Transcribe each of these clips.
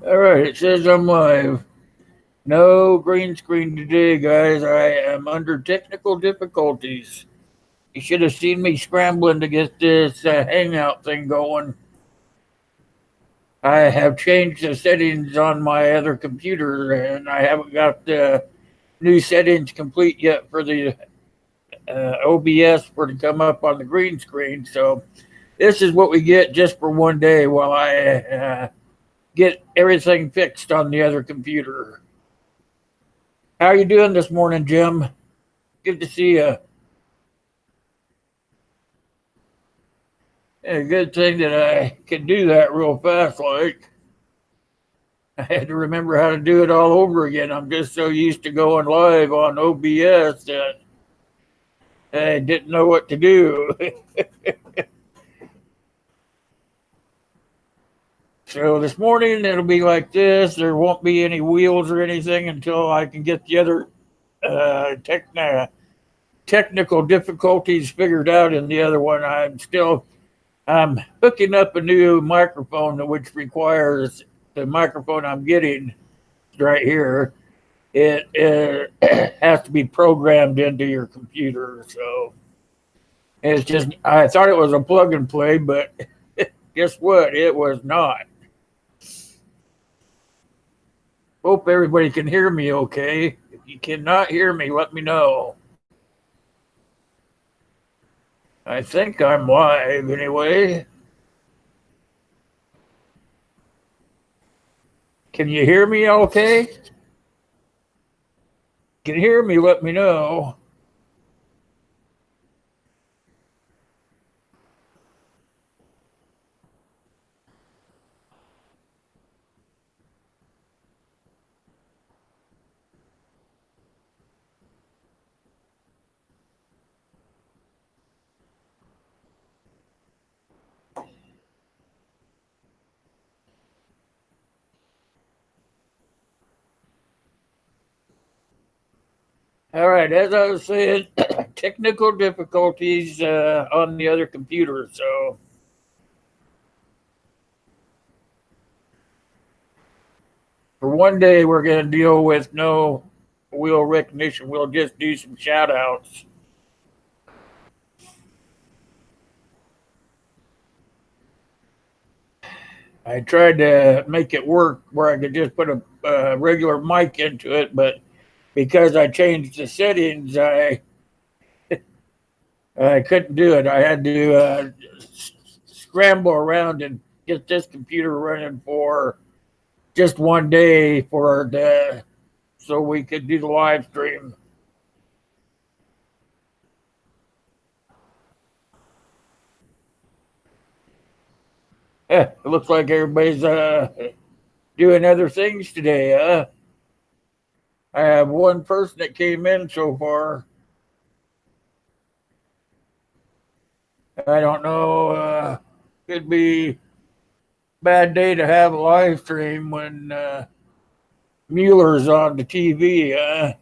All right, it says I'm live. No green screen today, guys. I am under technical difficulties. You should have seen me scrambling to get this Hangout thing going. I have changed the settings on my other computer, and I haven't got the new settings complete yet for the OBS for to come up on the green screen. So this is what we get just for one day while I get everything fixed on the other computer. How are you doing this morning, Jim? Good to see you. A good thing that I can do that real fast. Like I had to remember how to do it all over again. I'm just so used to going live on OBS that I didn't know what to do. So this morning it'll be like this. There won't be any wheels or anything until I can get the other uh, technical difficulties figured out in the other one. I'm hooking up a new microphone, which requires the microphone I'm getting right here. It has to be programmed into your computer. So it's just, I thought it was a plug and play, but guess what? It was not. Hope everybody can hear me okay. If you cannot hear me, let me know. I think I'm live anyway. Can you hear me okay? Can you hear me? Let me know. All right, as I was saying, technical difficulties on the other computer. So for one day, we're going to deal with no wheel recognition. We'll just do some shout outs. I tried to make it work where I could just put a regular mic into it, but because I changed the settings, I couldn't do it. I had to scramble around and get this computer running for just one day for the so we could do the live stream. It looks like everybody's doing other things today. I have one person that came in so far. I don't know. Could be bad day to have a live stream when Mueller's on the TV.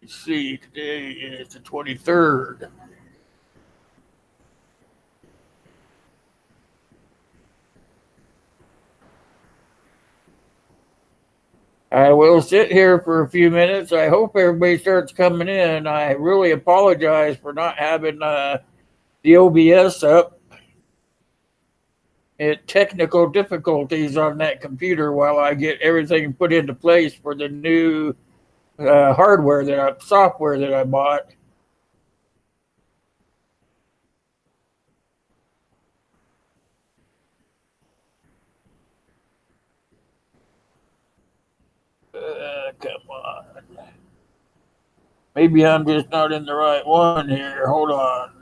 Let's see. Today is the 23rd. I will sit here for a few minutes. I hope everybody starts coming in. I really apologize for not having the OBS up. It technical difficulties on that computer while I get everything put into place for the new software that I bought. Come on. Maybe I'm just not in the right one here. Hold on.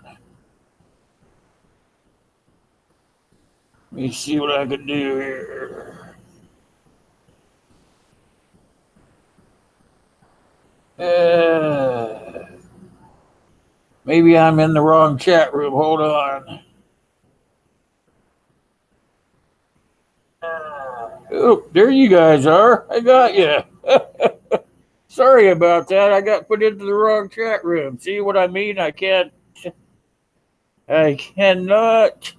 Let me see what I can do here. Uh, Maybe I'm in the wrong chat room. Hold on. Oh, there you guys are. I got you. Sorry about that. I got put into the wrong chat room. See what I mean? I cannot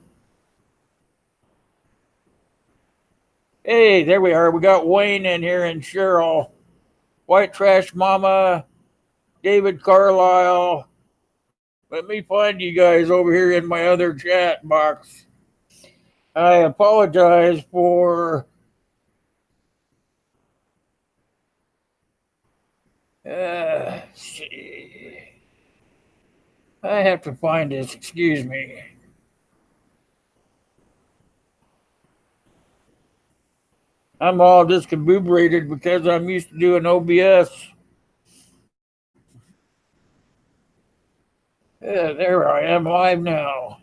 Hey, there we are. We got Wayne in here and Cheryl, White Trash Mama, David Carlisle. Let me find you guys over here in my other chat box. I apologize for see. I have to find this, excuse me. I'm all discombobulated because I'm used to doing OBS. There I am live now.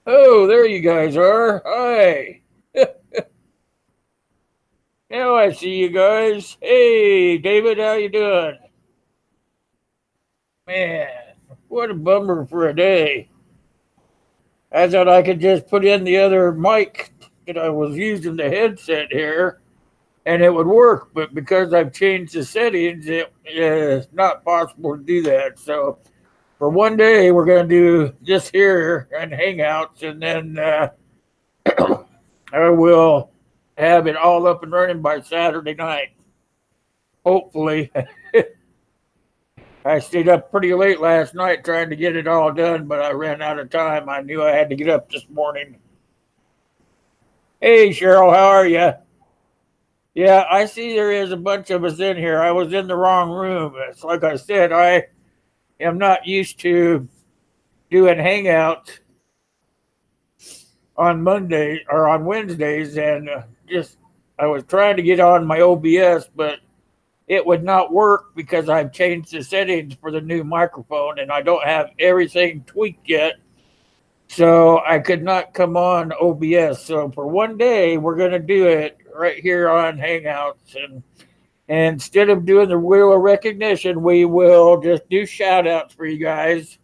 Oh, there you guys are. Hi. Now I see you guys. Hey, David, how you doing? Man, what a bummer for a day. I thought I could just put in the other mic that I was using the headset here and it would work, but because I've changed the settings, it is not possible to do that. So for one day, we're going to do this here and Hangouts, and then I will have it all up and running by Saturday night. Hopefully. I stayed up pretty late last night trying to get it all done, but I ran out of time. I knew I had to get up this morning. Hey, Cheryl, how are you? Yeah, I see there is a bunch of us in here. I was in the wrong room. It's like I said, I am not used to doing Hangouts on Monday or on Wednesdays, and just I was trying to get on my OBS, but it would not work because I've changed the settings for the new microphone and I don't have everything tweaked yet. So I could not come on OBS. So for one day, we're going to do it right here on Hangouts. And instead of doing the wheel of recognition, we will just do shout outs for you guys.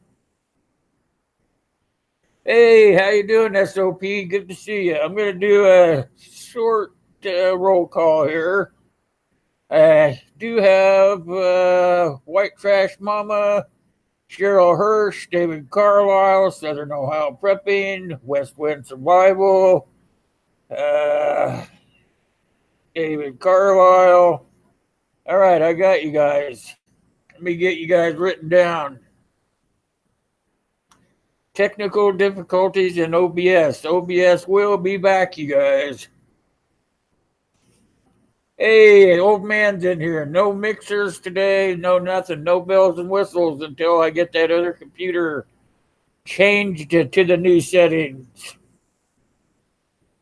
Hey, how you doing, SOP? Good to see you. I'm going to do a short roll call here. I do have White Trash Mama, Cheryl Hirsch, David Carlisle, Southern Ohio Prepping, West Wind Survival, David Carlisle. All right, I got you guys. Let me get you guys written down. Technical difficulties in OBS. OBS will be back, you guys. Hey, old man's in here. No mixers today, no nothing, no bells and whistles until I get that other computer changed to the new settings.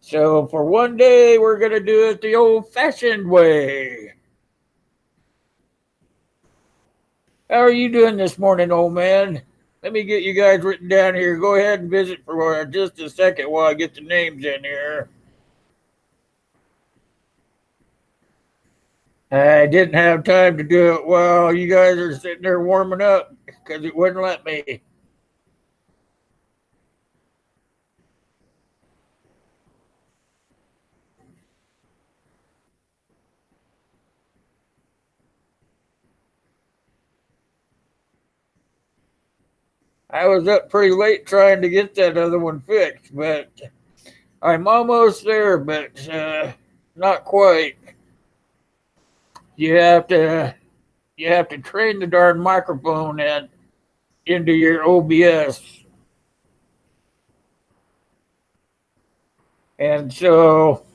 So for one day, we're going to do it the old-fashioned way. How are you doing this morning, old man? Let me get you guys written down here. Go ahead and visit for just a second while I get the names in here. I didn't have time to do it while you guys are sitting there warming up because it wouldn't let me. I was up pretty late trying to get that other one fixed, but I'm almost there, but not quite. You have to train the darn microphone and into your OBS. And so,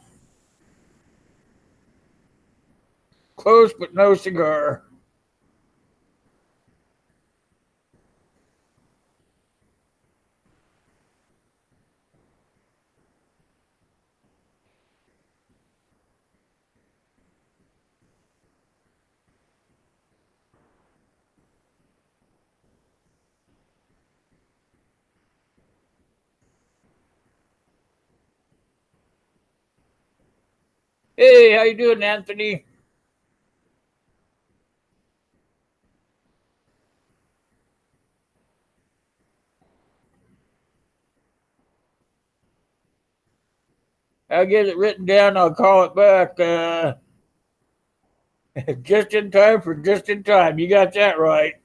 close but no cigar. Hey, how you doing, Anthony? I'll get it written down. I'll call it back. Just in time for just in time. You got that right.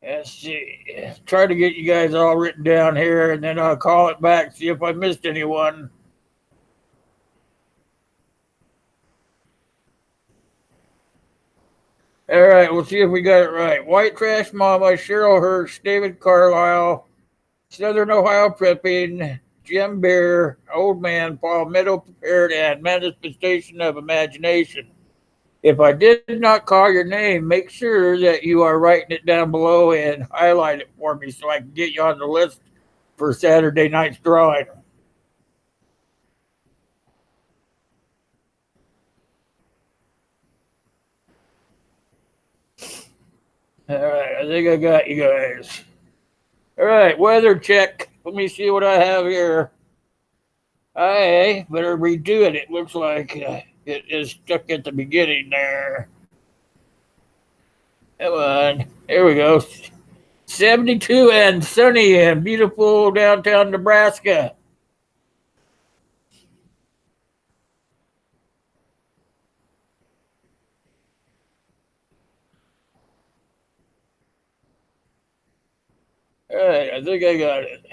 Let's see. Try to get you guys all written down here, and then I'll call it back, see if I missed anyone. All right, we'll see if we got it right. White Trash Mama, Cheryl Hirsch, David Carlisle, Southern Ohio Prepping, Jim Bear, Old Man, Paul Meadow Prepared, and Manifestation of Imagination. If I did not call your name, make sure that you are writing it down below and highlight it for me so I can get you on the list for Saturday night's drawing. All right, I think I got you guys. All right, weather check. Let me see what I have here. I better redo it. It looks like it is stuck at the beginning there. Come on. Here we go. 72 and sunny and beautiful downtown Nebraska. All right, I think I got it.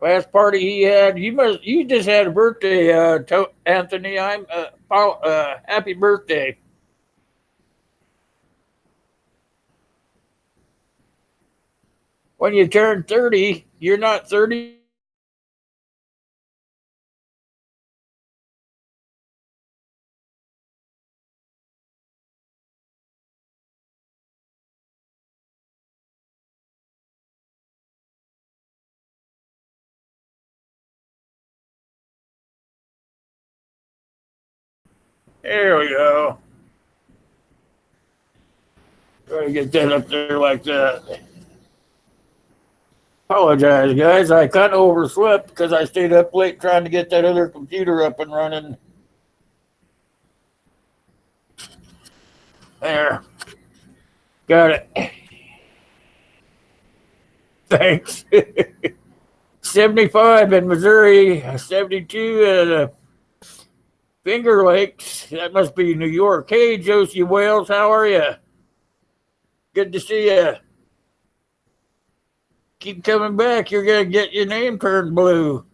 Last party he had, you just had a birthday, Anthony. I'm happy birthday. When you turn 30, you're not 30. There we go. Try to get that up there like that. Apologize, guys. I kind of overslept because I stayed up late trying to get that other computer up and running. There. Got it. Thanks. 75 in Missouri, 72 at Finger Lakes. That must be New York. Hey, Josie Wales, how are you? Good to see you. Keep coming back. You're going to get your name turned blue.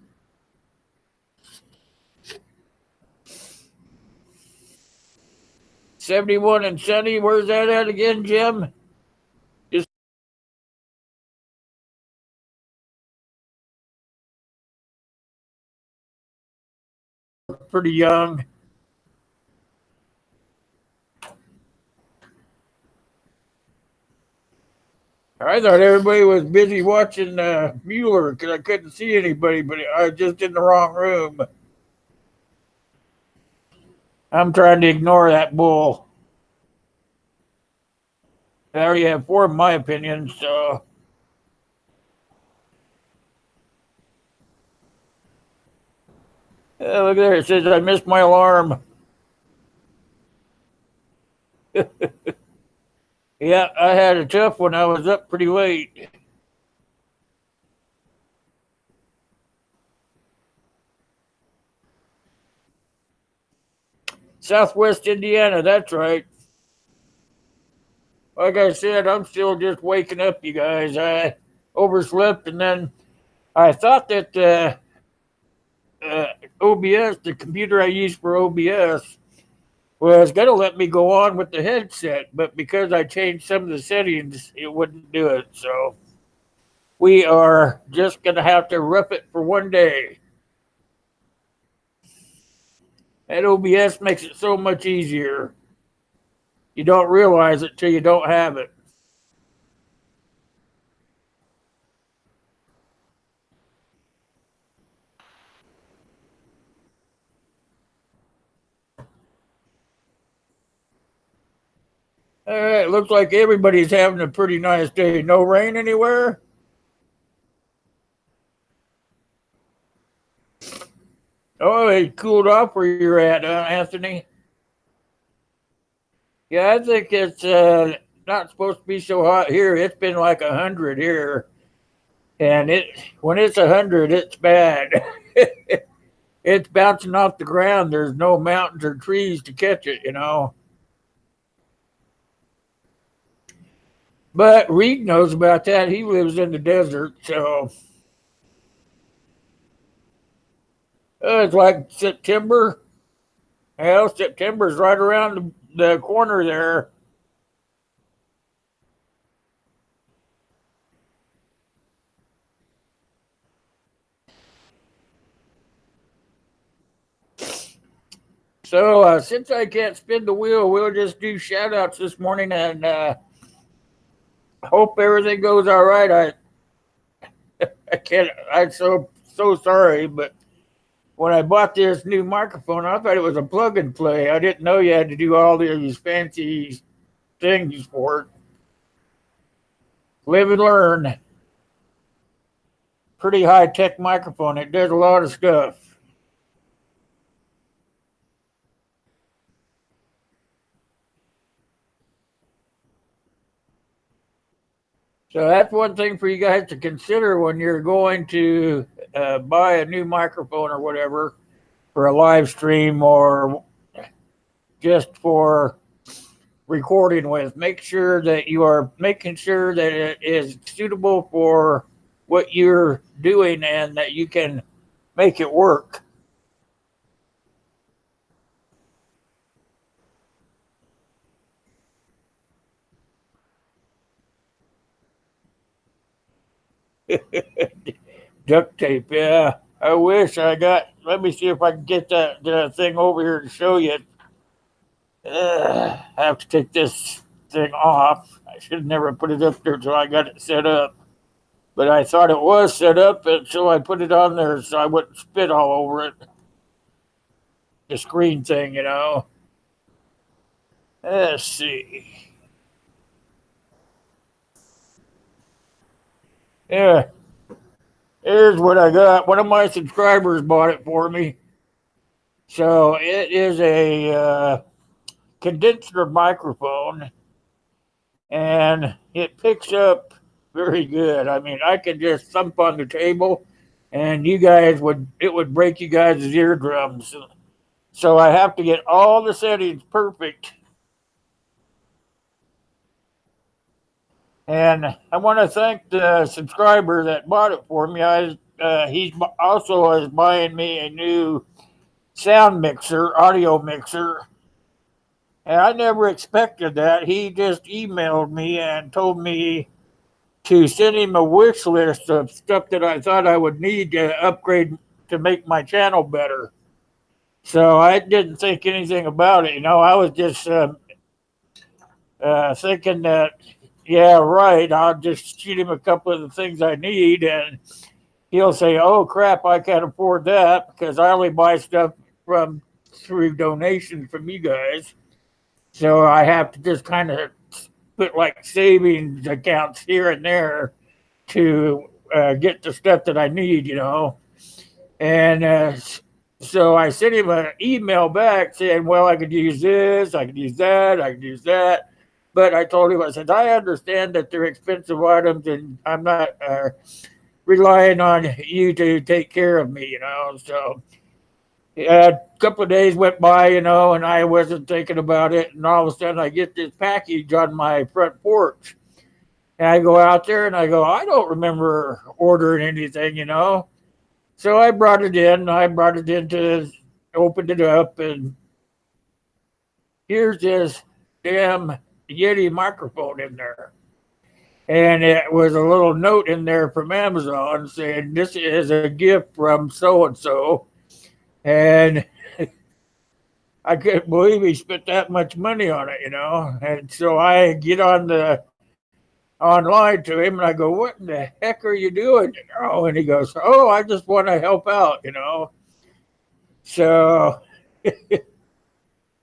'71 and sunny. Where's that at again, Jim? Just pretty young. I thought everybody was busy watching Mueller because I couldn't see anybody, but I was just in the wrong room. I'm trying to ignore that bull. I already have four of my opinions, so. Look there, it says I missed my alarm. Yeah, I had a tough one. I was up pretty late. Southwest Indiana, that's right. Like I said, I'm still just waking up, you guys. I overslept, and then I thought that OBS, the computer I use for OBS, was going to let me go on with the headset, but because I changed some of the settings, it wouldn't do it. So we are just going to have to rough it for one day. That OBS makes it so much easier. You don't realize it till you don't have it. All right, looks like everybody's having a pretty nice day. No rain anywhere? Oh, it cooled off where you're at, Anthony. Yeah, I think it's not supposed to be so hot here. It's been like 100 here. And when it's 100, it's bad. It's bouncing off the ground. There's no mountains or trees to catch it. But Reed knows about that. He lives in the desert, so it's like September. Hell, September's right around the corner there. So since I can't spin the wheel, we'll just do shout outs this morning and hope everything goes all right. I can't. I'm so sorry, but when I bought this new microphone, I thought it was a plug and play. I didn't know you had to do all these fancy things for it. Live and learn. Pretty high tech microphone. It does a lot of stuff. So that's one thing for you guys to consider when you're going to buy a new microphone or whatever for a live stream or just for recording with. Make sure that you are making sure that it is suitable for what you're doing and that you can make it work. Duct tape, yeah. I wish I got. Let me see if I can get that thing over here to show you. I have to take this thing off. I should have never put it up there until I got it set up. But I thought it was set up, and so I put it on there so I wouldn't spit all over it. The screen thing. Let's see. Yeah, here's what I got. One of my subscribers bought it for me. So it is a condenser microphone, and it picks up very good. I mean, I could just thump on the table, and it would break you guys' eardrums. So I have to get all the settings perfect. And I want to thank the subscriber that bought it for me. He's also is buying me a new sound mixer, audio mixer. And I never expected that. He just emailed me and told me to send him a wish list of stuff that I thought I would need to upgrade to make my channel better. So I didn't think anything about it. I was just thinking that, yeah, right, I'll just shoot him a couple of the things I need, and he'll say, oh, crap, I can't afford that because I only buy stuff through donations from you guys. So I have to just kind of put like savings accounts here and there to get the stuff that I need. And so I sent him an email back saying, well, I could use this, I could use that, I could use that. But I told him, I said, I understand that they're expensive items and I'm not relying on you to take care of me. So a couple of days went by, and I wasn't thinking about it. And all of a sudden I get this package on my front porch. And I go out there and I go, I don't remember ordering anything. So I brought it in. Opened it up, and here's this damn Yeti microphone in there. And it was a little note in there from Amazon saying, this is a gift from so and so. And I couldn't believe he spent that much money on it. And so I get online to him and I go, what in the heck are you doing? And he goes, oh, I just want to help out. So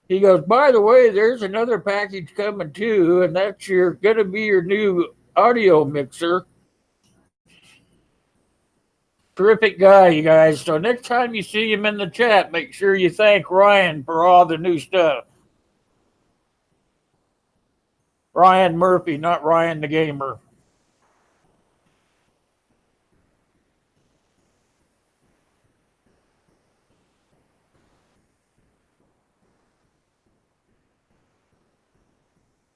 he goes, by the way, there's another package coming too, and that's gonna be your new audio mixer. Terrific guy, you guys. So next time you see him in the chat, make sure you thank Ryan for all the new stuff. Ryan Murphy, not Ryan the gamer.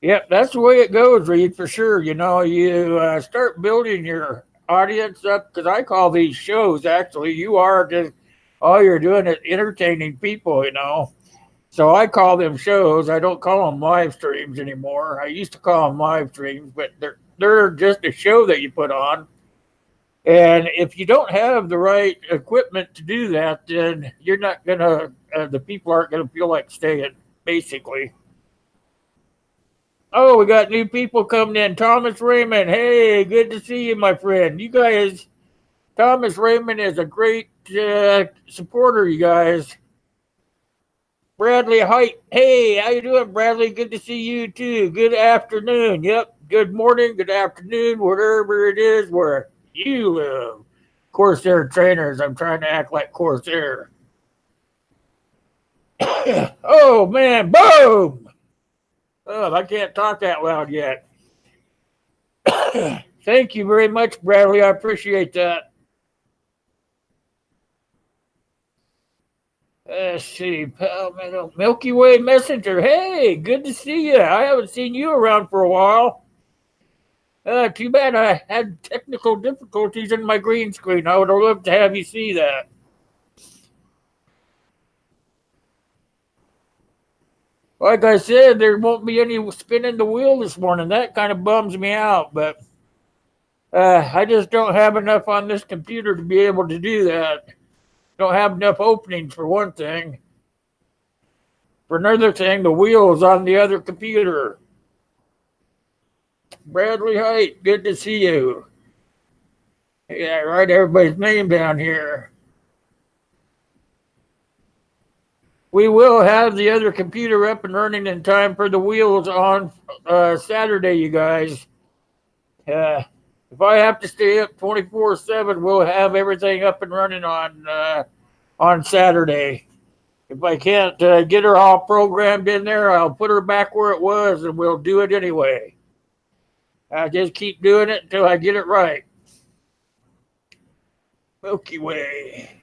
Yep, that's the way it goes, Reed, for sure. You start building your audience up because I call these shows actually. You are just all you're doing is entertaining people. So I call them shows. I don't call them live streams anymore. I used to call them live streams, but they're just a show that you put on. And if you don't have the right equipment to do that, then you're not gonna. The people aren't gonna feel like staying, basically. Oh, we got new people coming in. Thomas Raymond. Hey, good to see you, my friend. You guys, Thomas Raymond is a great supporter, you guys. Bradley Height. Hey, how you doing, Bradley? Good to see you too. Good afternoon. Yep. Good morning, good afternoon, whatever it is where you live. Corsair trainers. I'm trying to act like Corsair. Oh man, boom! Oh, I can't talk that loud yet. Thank you very much, Bradley. I appreciate that. Let's see, Milky Way Messenger. Hey, good to see you. I haven't seen you around for a while. Too bad I had technical difficulties in my green screen. I would have loved to have you see that. Like I said, there won't be any spinning the wheel this morning. That kind of bums me out, but I just don't have enough on this computer to be able to do that. Don't have enough openings for one thing. For another thing, the wheel is on the other computer. Bradley Height, good to see you. Yeah, write everybody's name down here. We will have the other computer up and running in time for the wheels on Saturday, you guys. If I have to stay up 24/7, we'll have everything up and running on Saturday. If I can't get her all programmed in there, I'll put her back where it was, and we'll do it anyway. I just keep doing it until I get it right. Milky Way.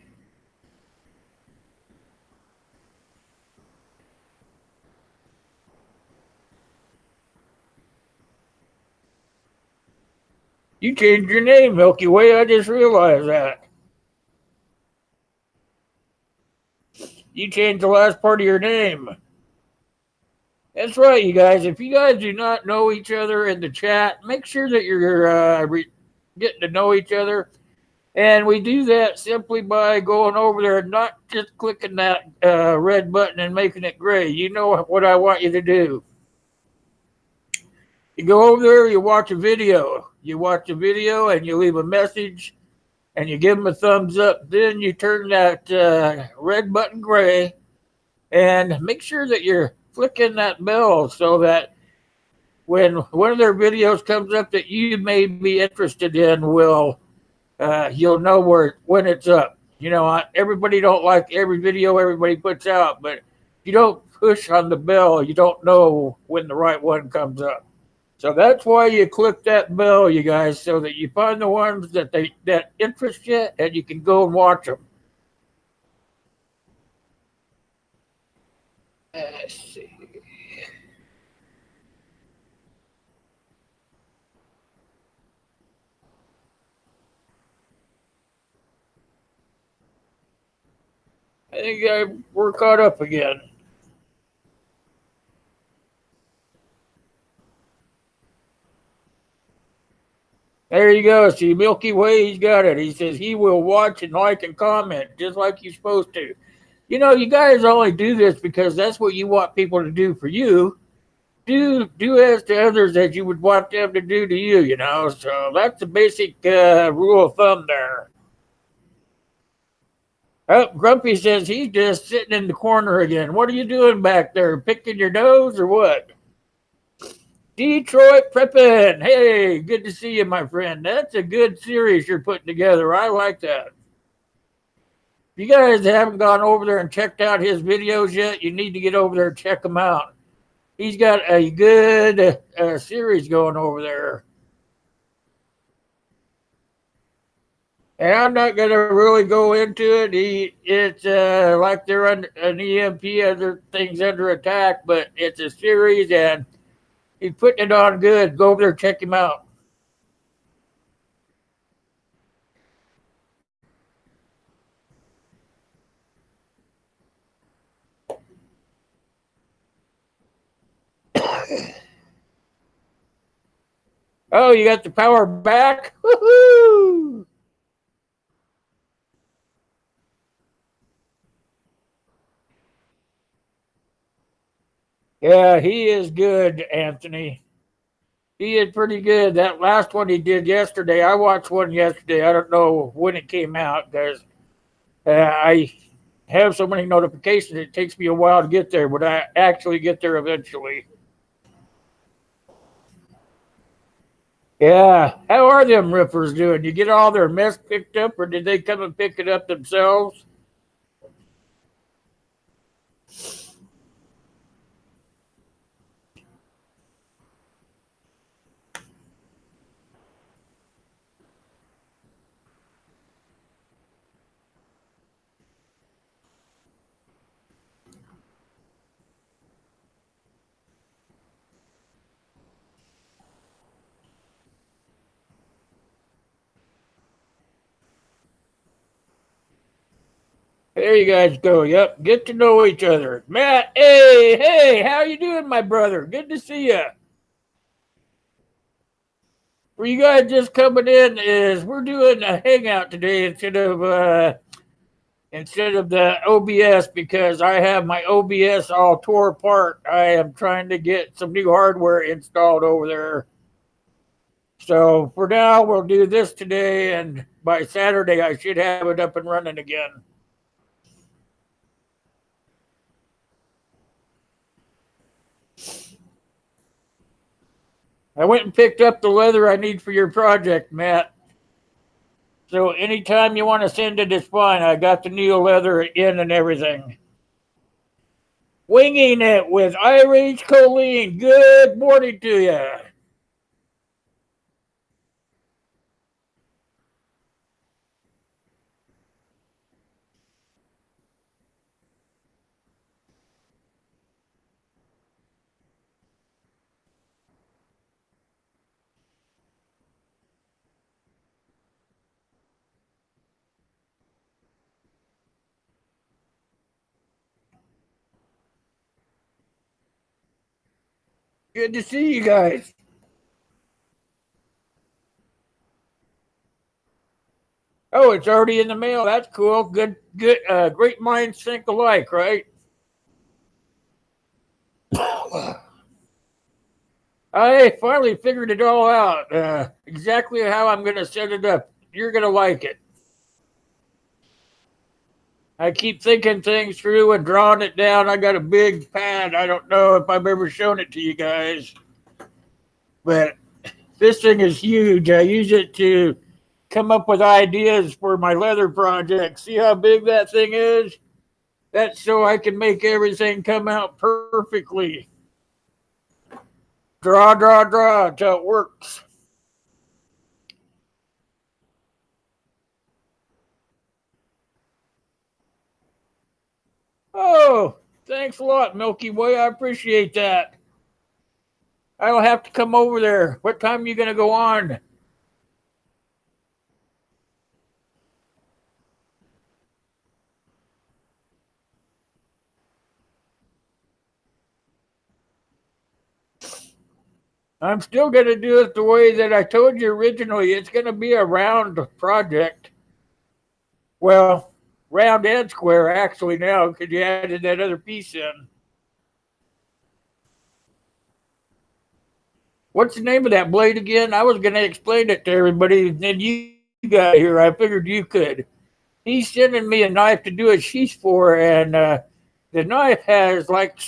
You changed your name, Milky Way. I just realized that. You changed the last part of your name. That's right, you guys. If you guys do not know each other in the chat, make sure that you're getting to know each other. And we do that simply by going over there and not just clicking that red button and making it gray. You know what I want you to do. You go over there, you watch a video. You watch a video and you leave a message and you give them a thumbs up. Then you turn that red button gray and make sure that you're flicking that bell so that when one of their videos comes up that you may be interested in, you'll know when it's up. Everybody don't like every video everybody puts out, but if you don't push on the bell, you don't know when the right one comes up. So that's why you click that bell, you guys, so that you find the ones that interest you and you can go and watch them. Let's see. I think we're caught up again. There you go. See, Milky Way, he's got it. He says he will watch and like and comment just like you're supposed to. You guys only do this because that's what you want people to do for you. Do as to others as you would want them to do to you, So that's the basic rule of thumb there. Oh, Grumpy says he's just sitting in the corner again. What are you doing back there? Picking your nose or what? Detroit Preppin'. Hey, good to see you, my friend. That's a good series you're putting together. I like that. If you guys haven't gone over there and checked out his videos yet, you need to get over there and check them out. He's got a good series going over there. And I'm not going to really go into it. It's like they're under an EMP, other things under attack, but it's a series, and He's putting it on good. Go over there, check him out. Oh, you got the power back? Woohoo! Yeah, he is good, Anthony. He is pretty good. That last one he did yesterday, I watched one yesterday. I don't know when it came out because I have so many notifications. It takes me a while to get there, but I actually get there eventually. Yeah. How are them rippers doing? You get all their mess picked up, or did they come and pick it up themselves? There you guys go. Yep. Get to know each other. Matt, hey, how you doing, my brother? Good to see you. For you guys just coming in, is we're doing a hangout today instead of the OBS because I have my OBS all tore apart. I am trying to get some new hardware installed over there. So for now, we'll do this today, and by Saturday, I should have it up and running again. I went and picked up the leather I need for your project, Matt. So anytime you want to send it, it's fine. I got the new leather in and everything. Winging it with Irish Colleen. Good morning to you. Good to see you guys. Oh, it's already in the mail. That's cool. Good. Great minds think alike, right? I finally figured it all out. Exactly how I'm going to set it up. You're going to like it. I keep thinking things through and drawing it down. I got a big pad. I don't know if I've ever shown it to you guys, but this thing is huge. I use it to come up with ideas for my leather project. See how big that thing is? That's so I can make everything come out perfectly. Draw until it works. Oh, thanks a lot, Milky Way. I appreciate that. I'll have to come over there. What time are you going to go on? I'm still going to do it the way that I told you originally. It's going to be a round project. Well, round and square actually now because you added that other piece in. What's the name of that blade again? I was going to explain it to everybody, and then you got here. I figured you could. He's sending me a knife to do a sheath for, and the knife has like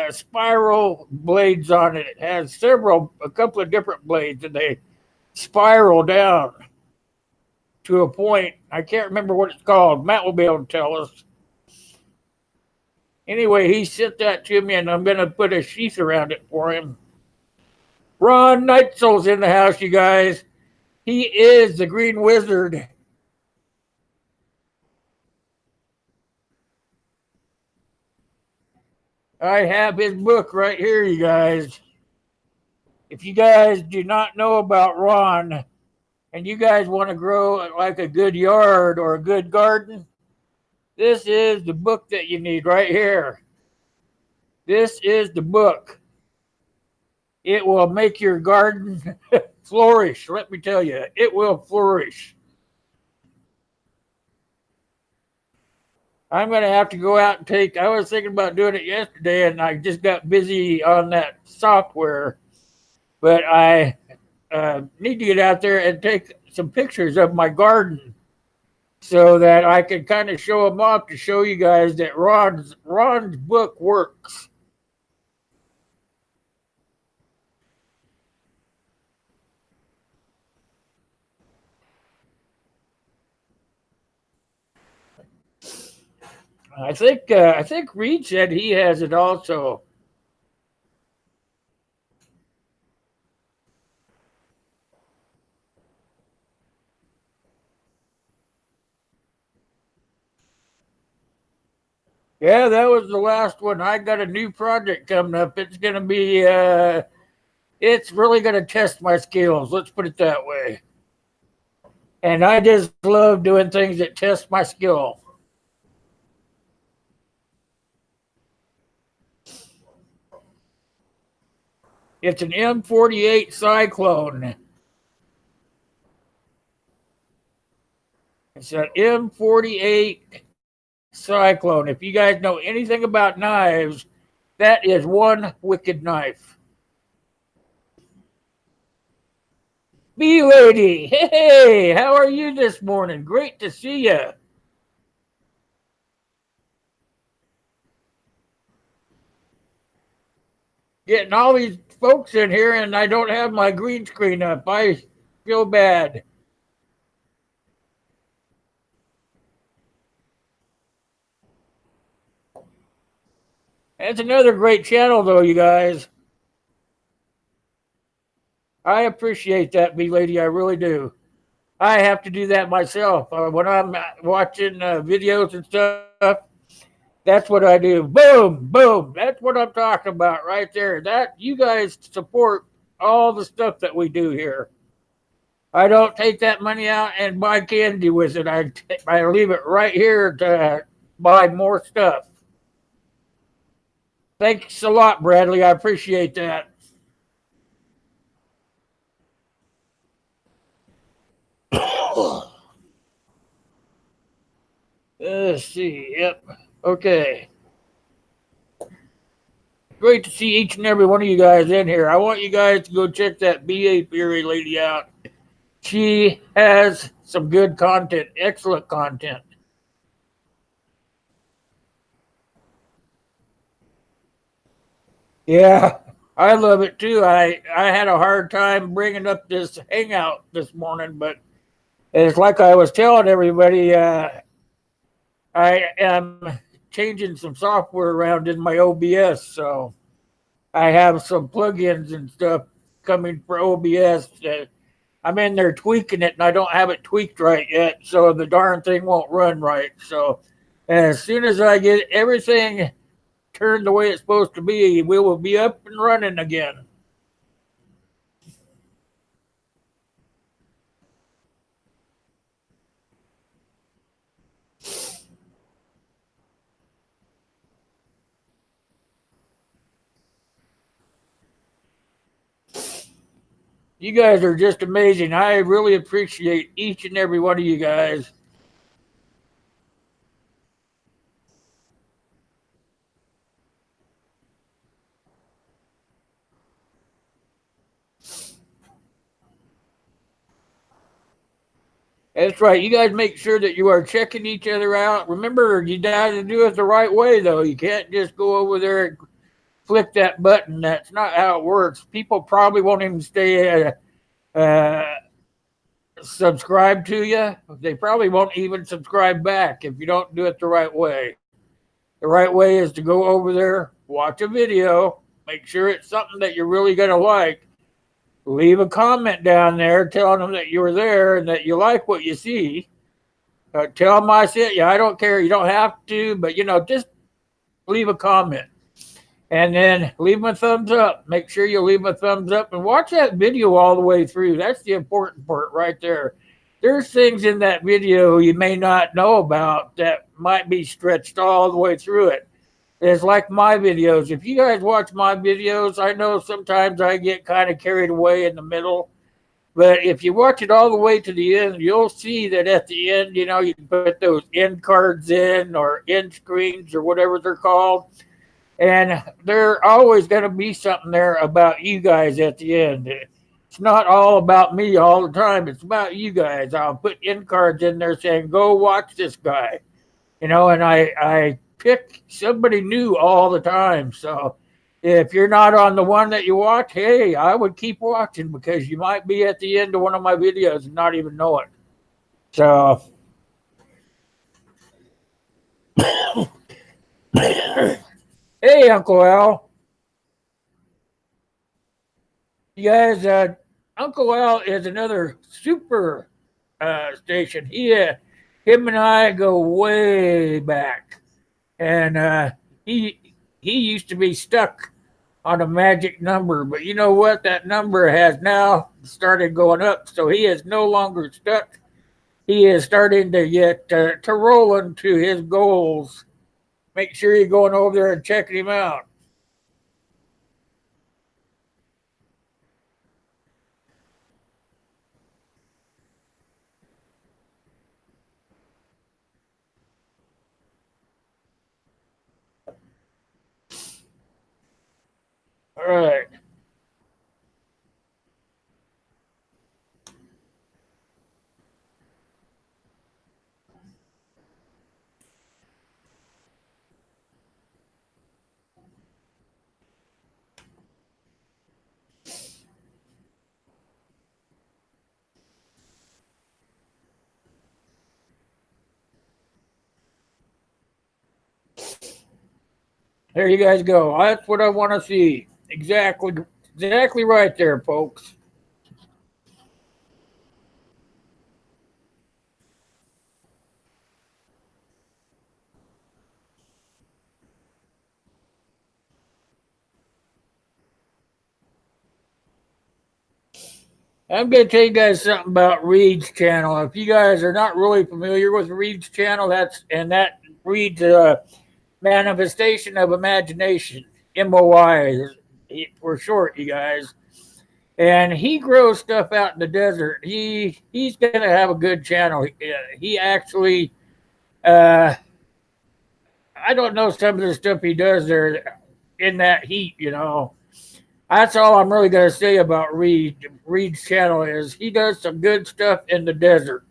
spiral blades on it. It has a couple of different blades, and they spiral down to a point. I can't remember what it's called. Matt will be able to tell us. Anyway, he sent that to me, and I'm going to put a sheath around it for him. Ron Neitzel's in the house, you guys. He is the Green Wizard. I have his book right here, you guys. If you guys do not know about Ron and you guys want to grow like a good yard or a good garden, this is the book that you need right here. This is the book. It will make your garden flourish. Let me tell you, it will flourish. I'm going to have to go out and take. I was thinking about doing it yesterday, and I just got busy on that software. But I need to get out there and take some pictures of my garden so that I can kind of show them off to show you guys that Ron's book works. I think Reed said he has it also. Yeah, that was the last one. I got a new project coming up. It's gonna be it's really gonna test my skills. Let's put it that way. And I just love doing things that test my skill. It's an M48 Cyclone. It's an M48 Cyclone. If you guys know anything about knives, that is one wicked knife. Bee Lady, hey, how are you this morning? Great to see you. Getting all these folks in here, and I don't have my green screen up. I feel bad. That's another great channel, though, you guys. I appreciate that, Bee Lady. I really do. I have to do that myself. When I'm watching videos and stuff, that's what I do. Boom, boom. That's what I'm talking about right there. That you guys support all the stuff that we do here. I don't take that money out and buy candy with it. I leave it right here to buy more stuff. Thanks a lot, Bradley. I appreciate that. Let's see. Yep. Okay. Great to see each and every one of you guys in here. I want you guys to go check that BA Fury lady out. She has some good content, excellent content. Yeah, I love it too. I had a hard time bringing up this Hangout this morning, but it's like I was telling everybody, I am changing some software around in my OBS, so I have some plugins and stuff coming for OBS. I'm in there tweaking it, and I don't have it tweaked right yet, so the darn thing won't run right. So as soon as I get everything turned the way it's supposed to be, we will be up and running again. You guys are just amazing. I really appreciate each and every one of you guys. That's right. You guys make sure that you are checking each other out. Remember, you got to do it the right way, though. You can't just go over there and flick that button. That's not how it works. People probably won't even stay subscribe to you. They probably won't even subscribe back if you don't do it the right way. The right way is to go over there, watch a video, make sure it's something that you're really going to like. Leave a comment down there telling them that you were there and that you like what you see. Tell them I sent you. I don't care. You don't have to, but just leave a comment. and then leave them a thumbs up. Make sure you leave them a thumbs up and watch that video all the way through. That's the important part right there. There's things in that video you may not know about that might be stretched all the way through it. It's like my videos. If you guys watch my videos, I know sometimes I get kind of carried away in the middle. But if you watch it all the way to the end, you'll see that at the end, you can put those end cards in or end screens or whatever they're called. And there always going to be something there about you guys at the end. It's not all about me all the time. It's about you guys. I'll put end cards in there saying, go watch this guy. And I pick somebody new all the time. So if you're not on the one that you watch, hey, I would keep watching because you might be at the end of one of my videos and not even know it. So, hey, Uncle Al. You guys, Uncle Al is another super station. Him and I go way back, and he used to be stuck on a magic number, but you know what? That number has now started going up, so he is no longer stuck. He is starting to get to rolling to his goals. Make sure you're going over there and checking him out. All right. There you guys go. That's what I want to see. Exactly right there, folks. I'm going to tell you guys something about Reed's channel. If you guys are not really familiar with Reed's channel, that Reed's manifestation of imagination, MOI for short, you guys. And he grows stuff out in the desert. He's going to have a good channel. He actually, uh, I don't know some of the stuff he does there in that heat. That's all I'm really going to say about Reed. Reed's channel is he does some good stuff in the desert.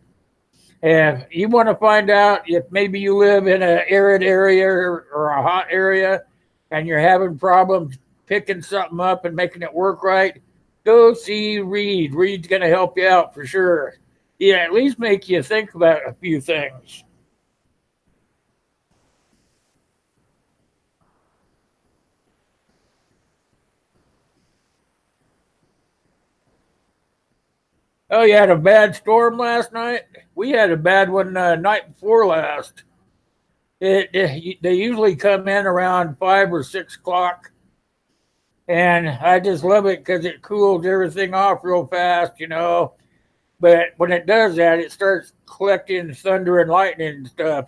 And you want to find out if maybe you live in an arid area or a hot area and you're having problems picking something up and making it work right, go see Reed. Reed's going to help you out for sure. Yeah, at least make you think about a few things. Oh, you had a bad storm last night? We had a bad one night before last. They usually come in around 5 or 6 o'clock, and I just love it because it cools everything off real fast. But when it does that, it starts collecting thunder and lightning and stuff.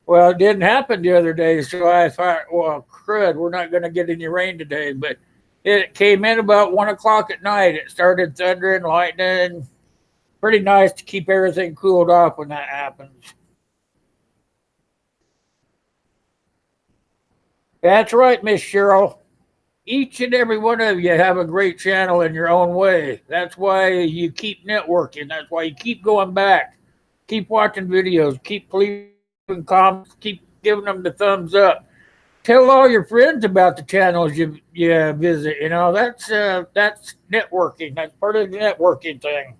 Well, it didn't happen the other day, so I thought, well, crud, we're not going to get any rain today. But it came in about 1 o'clock at night. It started thunder and lightning. Pretty nice to keep everything cooled off when that happens. That's right, Miss Cheryl. Each and every one of you have a great channel in your own way. That's why you keep networking. That's why you keep going back. Keep watching videos. Keep leaving comments. Keep giving them the thumbs up. Tell all your friends about the channels you visit. That's networking. That's part of the networking thing.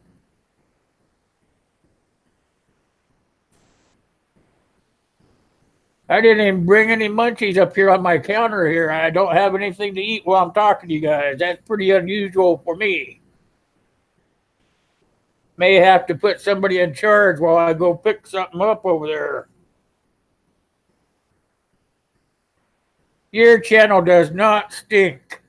I didn't even bring any munchies up here on my counter here. I don't have anything to eat while I'm talking to you guys. That's pretty unusual for me. May have to put somebody in charge while I go pick something up over there. Your channel does not stink.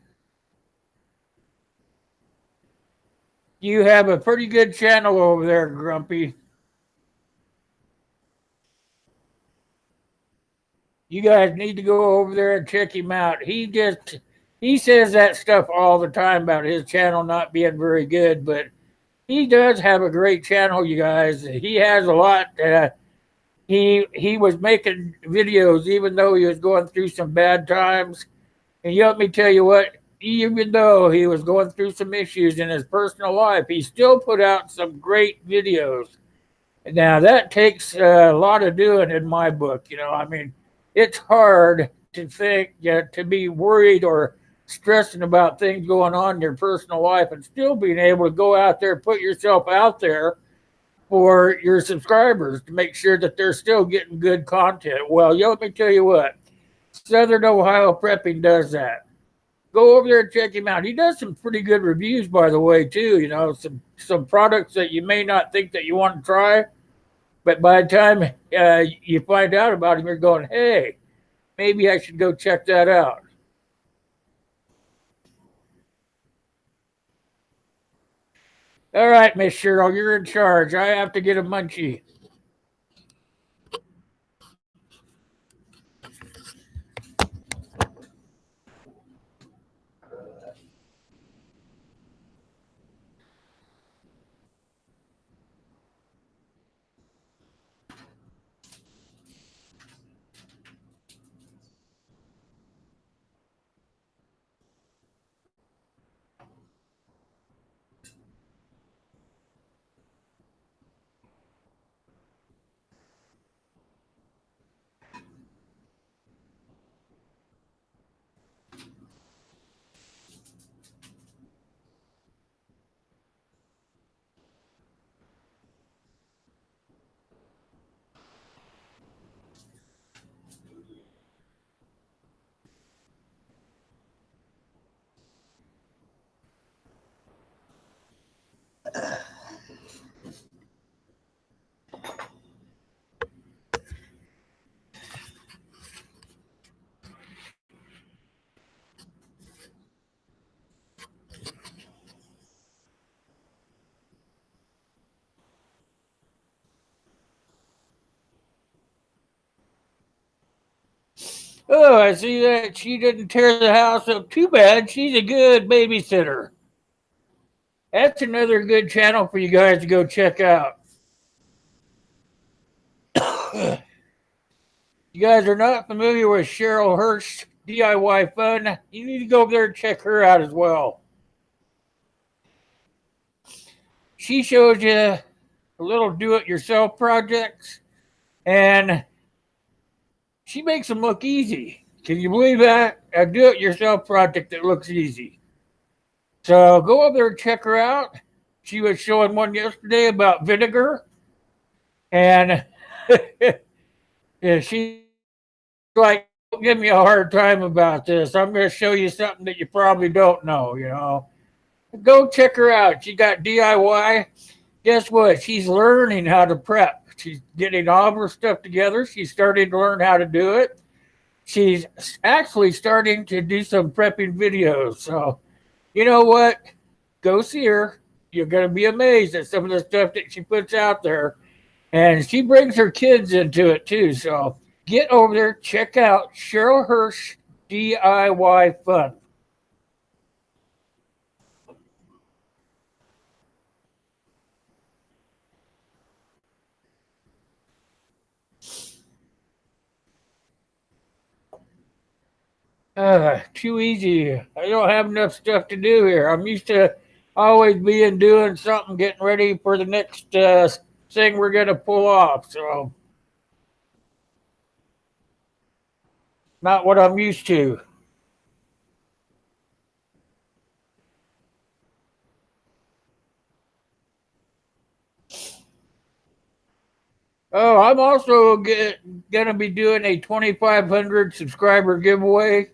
You have a pretty good channel over there, Grumpy. You guys need to go over there and check him out. He says that stuff all the time about his channel not being very good, but he does have a great channel, you guys. He has a lot. He was making videos even though he was going through some bad times. And you let me tell you what, even though he was going through some issues in his personal life, he still put out some great videos. Now that takes a lot of doing in my book. I mean, it's hard to think, to be worried or stressing about things going on in your personal life and still being able to go out there, put yourself out there for your subscribers to make sure that they're still getting good content. Well, let me tell you what, Southern Ohio Prepping does that. Go over there and check him out. He does some pretty good reviews, by the way, too. Some products that you may not think that you want to try, but by the time you find out about him, you're going, hey, maybe I should go check that out. All right, Miss Cheryl, you're in charge. I have to get a munchie. Oh, I see that she didn't tear the house up too bad. She's a good babysitter. That's another good channel for you guys to go check out. You guys are not familiar with Cheryl Hirsch DIY Fun, you need to go over there and check her out as well. She shows you a little do-it-yourself projects, and she makes them look easy. Can you believe that? A do-it-yourself project that looks easy. So go over there and check her out. She was showing one yesterday about vinegar, and yeah, she's like, don't give me a hard time about this. I'm going to show you something that you probably don't know. Go check her out. She got DIY. Guess what? She's learning how to prep. She's getting all of her stuff together. She's starting to learn how to do it. She's actually starting to do some prepping videos. So, you know what? Go see her. You're going to be amazed at some of the stuff that she puts out there. And she brings her kids into it too. So get over there, check out Cheryl Hirsch DIY Fun. Too easy. I don't have enough stuff to do here. I'm used to always being doing something, getting ready for the next thing we're going to pull off. So, not what I'm used to. Oh, I'm also going to be doing a 2,500 subscriber giveaway.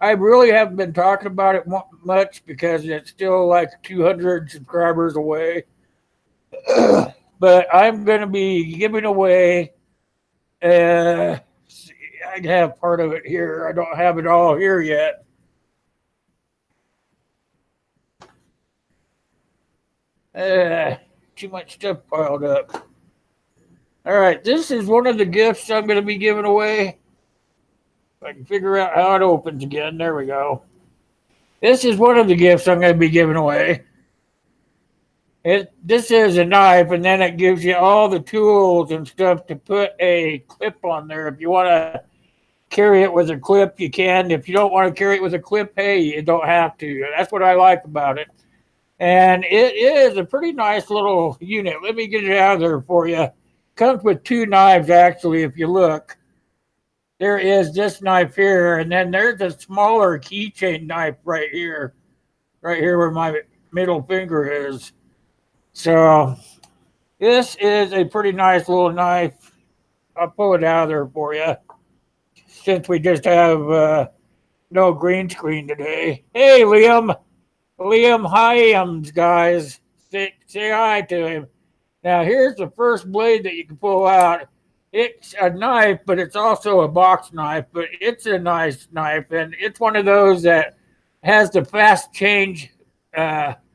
I really haven't been talking about it much because it's still like 200 subscribers away. But I'm going to be giving away, I have part of it here. I don't have it all here yet. Uh, Too much stuff piled up. All right, this is one of the gifts I'm going to be giving away. If I can figure out how it opens again. There we go. This is one of the gifts I'm going to be giving away. This is a knife, and then it gives you all the tools and stuff to put a clip on there. If you want to carry it with a clip, you can. If you don't want to carry it with a clip, hey, you don't have to. That's what I like about it. And it is a pretty nice little unit. Let me get it out of there for you. Comes with two knives, actually, if you look. There is this knife here, and then there's a smaller keychain knife right here where my middle finger is. So this is a pretty nice little knife. I'll pull it out of there for you, since we just have no green screen today. Hey, Liam Hyams, guys. Say hi to him. Now, here's the first blade that you can pull out. It's a knife, but it's also a box knife, but it's a nice knife, and it's one of those that has the fast change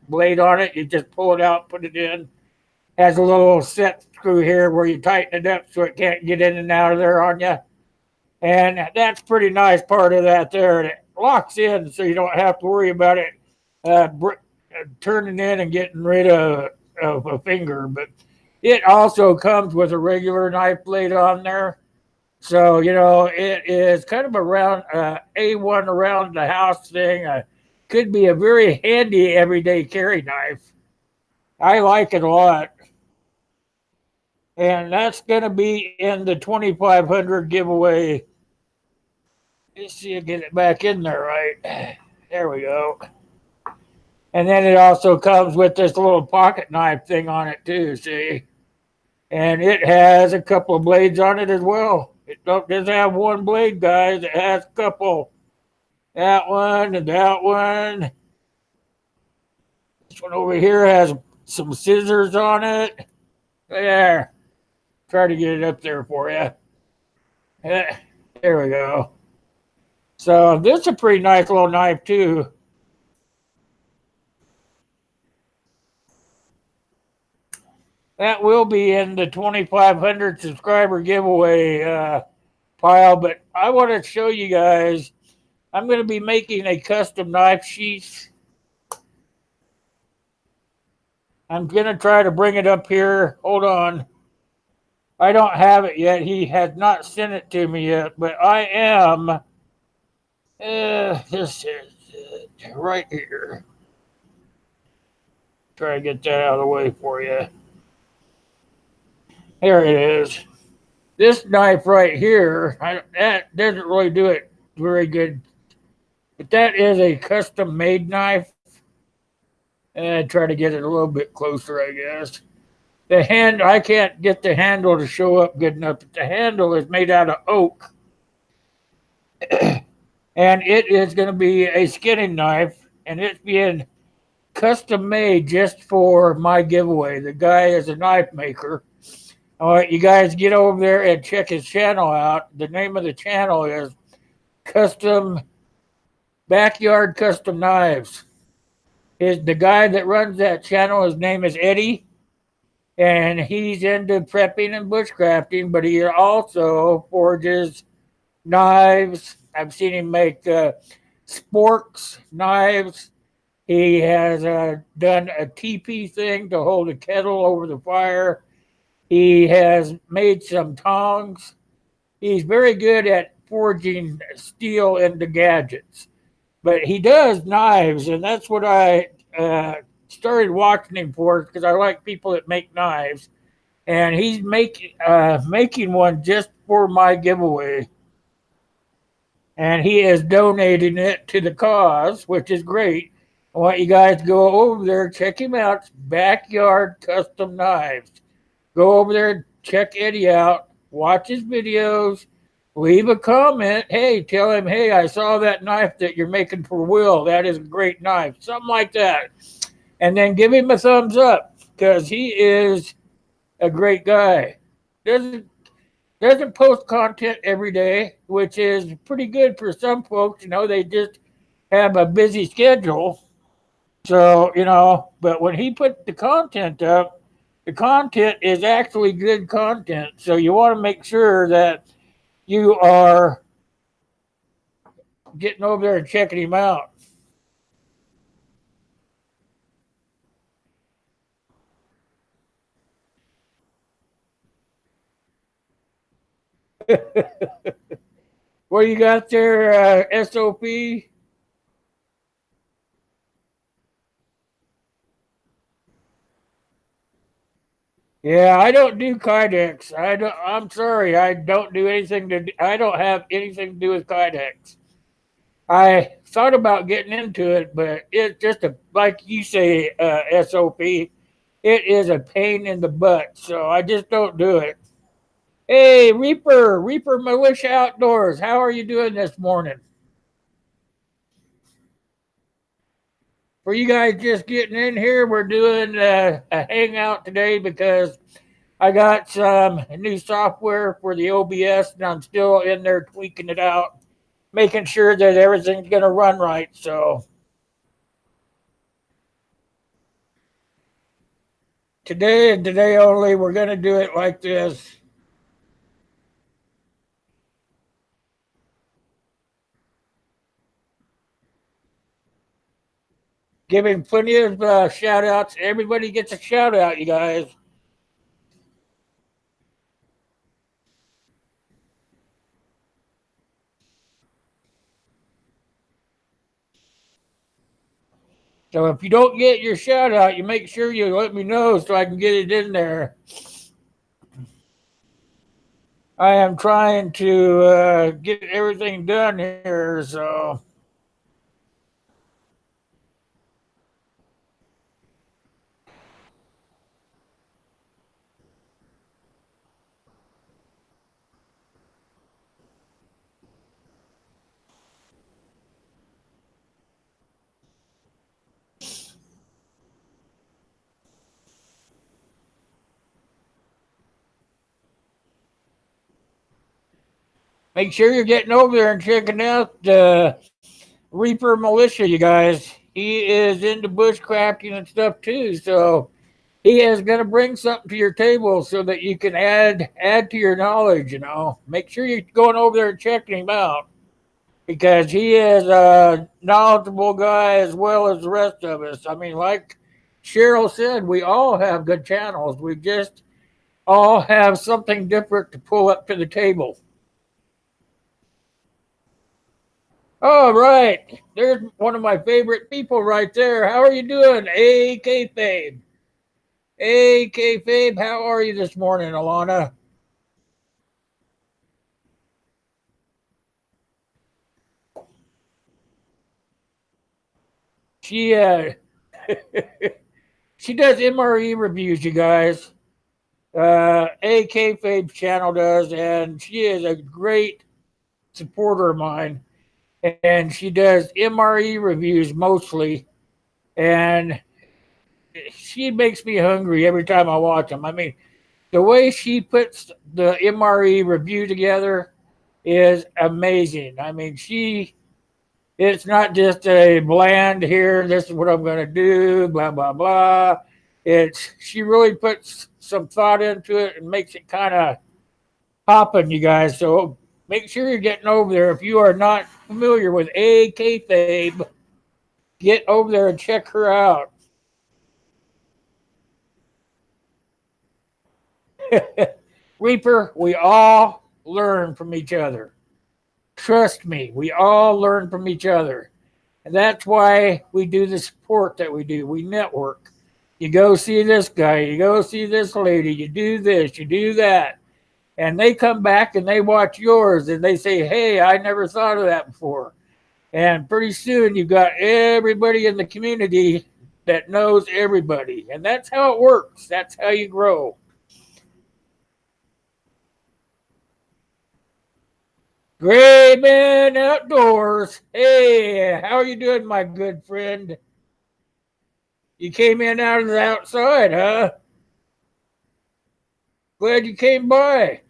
blade on it. You just pull it out, put it in. Has a little set screw here where you tighten it up so it can't get in and out of there on you. And that's pretty nice part of that there. And it locks in so you don't have to worry about it turning in and getting rid of a finger. But it also comes with a regular knife blade on there. So, it is kind of A1 around the house thing. Could be a very handy everyday carry knife. I like it a lot. And that's going to be in the 2,500 giveaway. Let's see, get it back in there right. There we go. And then it also comes with this little pocket knife thing on it too, see? And it has a couple of blades on it as well. It doesn't have one blade, guys. It has a couple. That one and that one. This one over here has some scissors on it. There. Try to get it up there for you. There we go. So this is a pretty nice little knife too. That will be in the 2,500 subscriber giveaway pile, but I want to show you guys. I'm going to be making a custom knife sheath. I'm going to try to bring it up here. Hold on. I don't have it yet. He has not sent it to me yet, but I am. This is it right here. Try to get that out of the way for you. Here it is. This knife right here, that doesn't really do it very good. But that is a custom made knife. And try to get it a little bit closer, I guess. I can't get the handle to show up good enough, but the handle is made out of oak. And it is going to be a skinning knife, and it's being custom made just for my giveaway. The guy is a knife maker. All right, you guys get over there and check his channel out. The name of the channel is Backyard Custom Knives. The guy that runs that channel, his name is Eddie, and he's into prepping and bushcrafting, but he also forges knives. I've seen him make sporks knives. He has done a teepee thing to hold a kettle over the fire. He has made some tongs. He's very good at forging steel into gadgets. But he does knives, and that's what I started watching him for, because I like people that make knives. And he's making one just for my giveaway. And he is donating it to the cause, which is great. I want you guys to go over there, check him out. It's Backyard Custom Knives. Go over there, check Eddie out, watch his videos, leave a comment. Hey, tell him, hey, I saw that knife that you're making for Will. That is a great knife. Something like that. And then give him a thumbs up, because he is a great guy. Doesn't post content every day, which is pretty good for some folks. They just have a busy schedule. So, but when he put the content up, the content is actually good content. So you want to make sure that you are getting over there and checking him out. What you got there, SOP? Yeah, I don't do kydex. I'm sorry, I don't do anything I don't have anything to do with kydex. I thought about getting into it, but it's just like you say, SOP. It is a pain in the butt, so I just don't do it. Hey, Reaper Militia Outdoors, how are you doing this morning? For you guys just getting in here, we're doing a hangout today because I got some new software for the OBS and I'm still in there tweaking it out, making sure that everything's going to run right. So today and today only, we're going to do it like this. Giving plenty of shout outs. Everybody gets a shout out, you guys. So if you don't get your shout out, you make sure you let me know so I can get it in there. I am trying to get everything done here, so make sure you're getting over there and checking out the Reaper Militia, you guys. He is into bushcrafting and stuff too, so he is going to bring something to your table so that you can add to your knowledge. Make sure you're going over there and checking him out because he is a knowledgeable guy as well as the rest of us. I mean, like Cheryl said, we all have good channels. We just all have something different to pull up to the table. All right, there's one of my favorite people right there. How are you doing, AK Fabe? AK Fabe, how are you this morning, Alana? She she does MRE reviews, you guys. AK Fabe's channel does, and she is a great supporter of mine. And she does MRE reviews mostly, and she makes me hungry every time I watch them. I mean, the way she puts the MRE review together is amazing. I mean, it's not just a bland here, this is what I'm going to do, blah, blah, blah. She really puts some thought into it and makes it kind of popping, you guys. So make sure you're getting over there. If you are not familiar with AK Fabe, get over there and check her out. Reaper, we all learn from each other. Trust me, we all learn from each other. And that's why we do the support that we do. We network. You go see this guy, you go see this lady, you do this, you do that. And they come back and they watch yours and they say, hey, I never thought of that before. And pretty soon you've got everybody in the community that knows everybody. And that's how it works. That's how you grow. Great man outdoors. Hey, how are you doing, my good friend? You came in out of the outside, huh? Glad you came by.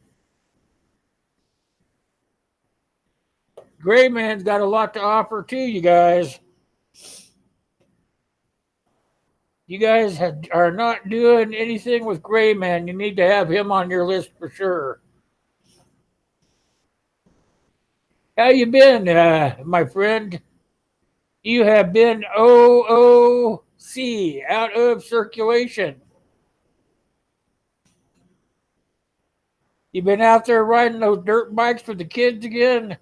Gray Man's got a lot to offer too, you guys. You guys are not doing anything with Gray Man. You need to have him on your list for sure. How you been, my friend? You have been OOC, out of circulation. You been out there riding those dirt bikes for the kids again?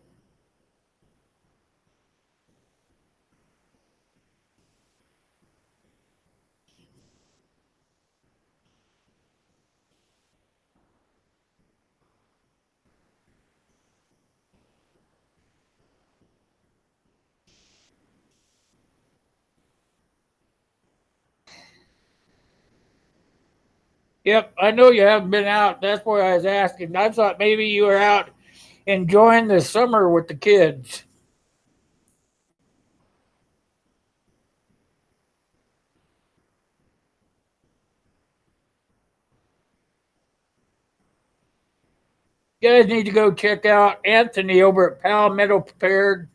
Yep, I know you haven't been out. That's why I was asking. I thought maybe you were out enjoying the summer with the kids. You guys need to go check out Anthony over at Palmetto Prepared.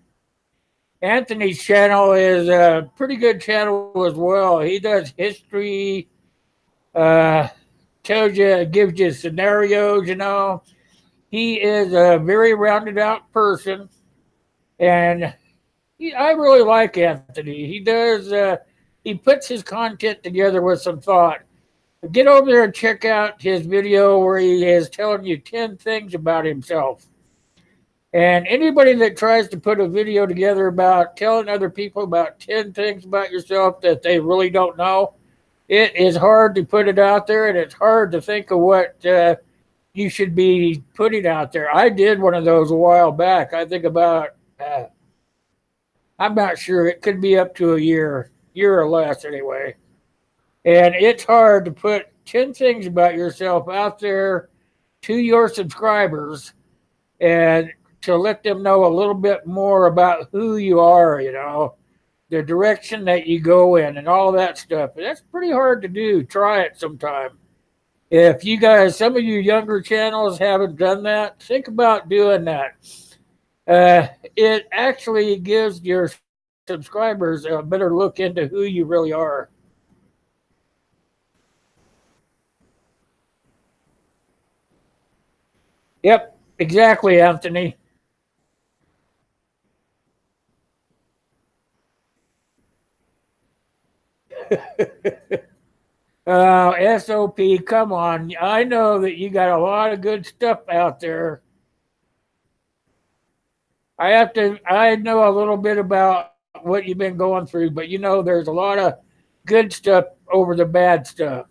Anthony's channel is a pretty good channel as well. He does history, uh, tells you, gives you scenarios, you know. He is a very rounded out person, and I really like Anthony. He puts his content together with some thought. Get over there and check out his video where he is telling you 10 things about himself. And anybody that tries to put a video together about telling other people about 10 things about yourself that they really don't know, it is hard to put it out there, and it's hard to think of what you should be putting out there. I did one of those a while back. I think about, I'm not sure, it could be up to a year or less anyway. And it's hard to put 10 things about yourself out there to your subscribers and to let them know a little bit more about who you are, you know, the direction that you go in and all that stuff. That's pretty hard to do. Try it sometime. If you guys, some of you younger channels haven't done that, think about doing that. It actually gives your subscribers a better look into who you really are. Yep, exactly, Anthony. SOP, come on. I know that you got a lot of good stuff out there. I know a little bit about what you've been going through, but you know, there's a lot of good stuff over the bad stuff.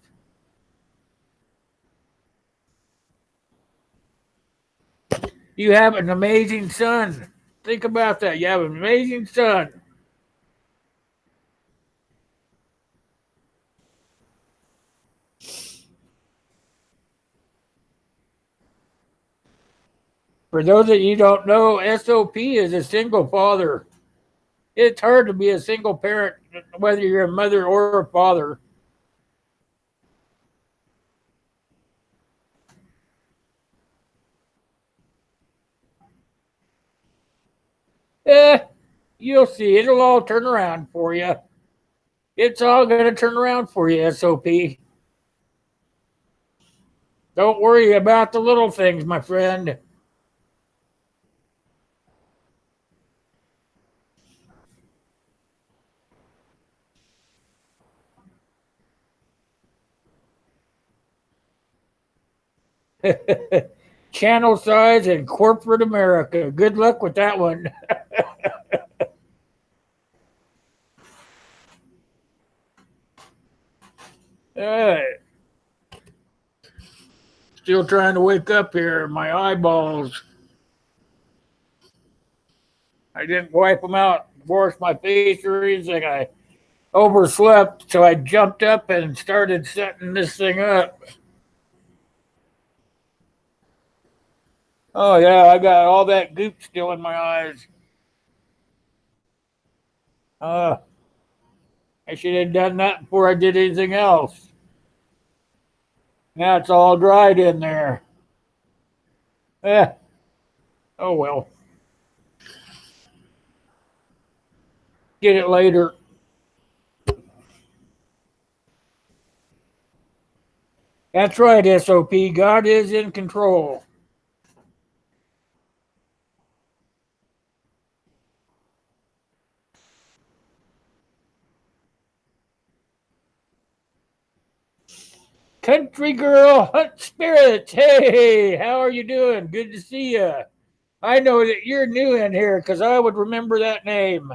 You have an amazing son. Think about that. You have an amazing son. For those of you who don't know, SOP is a single father. It's hard to be a single parent, whether you're a mother or a father. Eh, you'll see. It'll all turn around for you. It's all going to turn around for you, SOP. Don't worry about the little things, my friend. Channel size and corporate America. Good luck with that one. All right. Still trying to wake up here. My eyeballs. I didn't wipe them out, wash my face or anything. I overslept, so I jumped up and started setting this thing up. Oh, yeah, I got all that goop still in my eyes. Uh, I should have done that before I did anything else. Now it's all dried in there. Eh, oh well. Get it later. That's right, SOP. God is in control. Country Girl Hunt Spirits. Hey, how are you doing? Good to see you. I know that you're new in here because I would remember that name.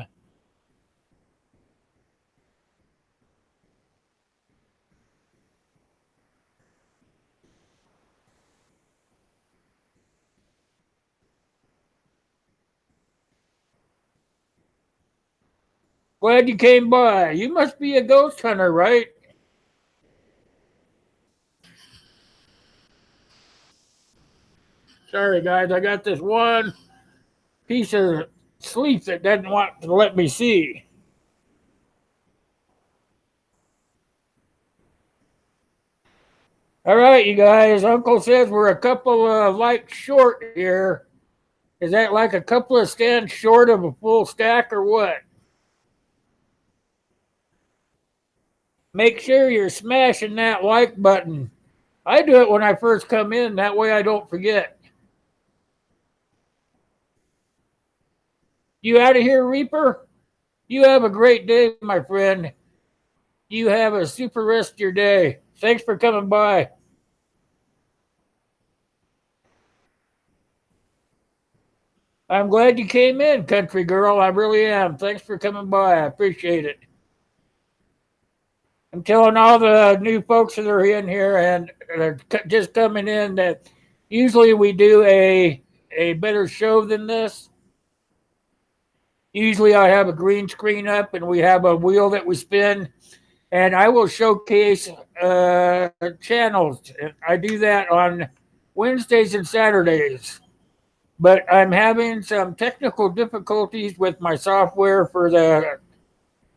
Glad you came by. You must be a ghost hunter, right? Sorry, guys. I got this one piece of sleep that doesn't want to let me see. All right, you guys. Uncle says we're a couple of likes short here. Is that like a couple of stands short of a full stack or what? Make sure you're smashing that like button. I do it when I first come in. That way I don't forget. You out of here, Reaper? You have a great day, my friend. You have a super rest of your day. Thanks for coming by. I'm glad you came in, country girl. I really am. Thanks for coming by. I appreciate it. I'm telling all the new folks that are in here and are just coming in that usually we do a better show than this. Usually I have a green screen up and we have a wheel that we spin, and I will showcase channels. I do that on Wednesdays and Saturdays. But I'm having some technical difficulties with my software for the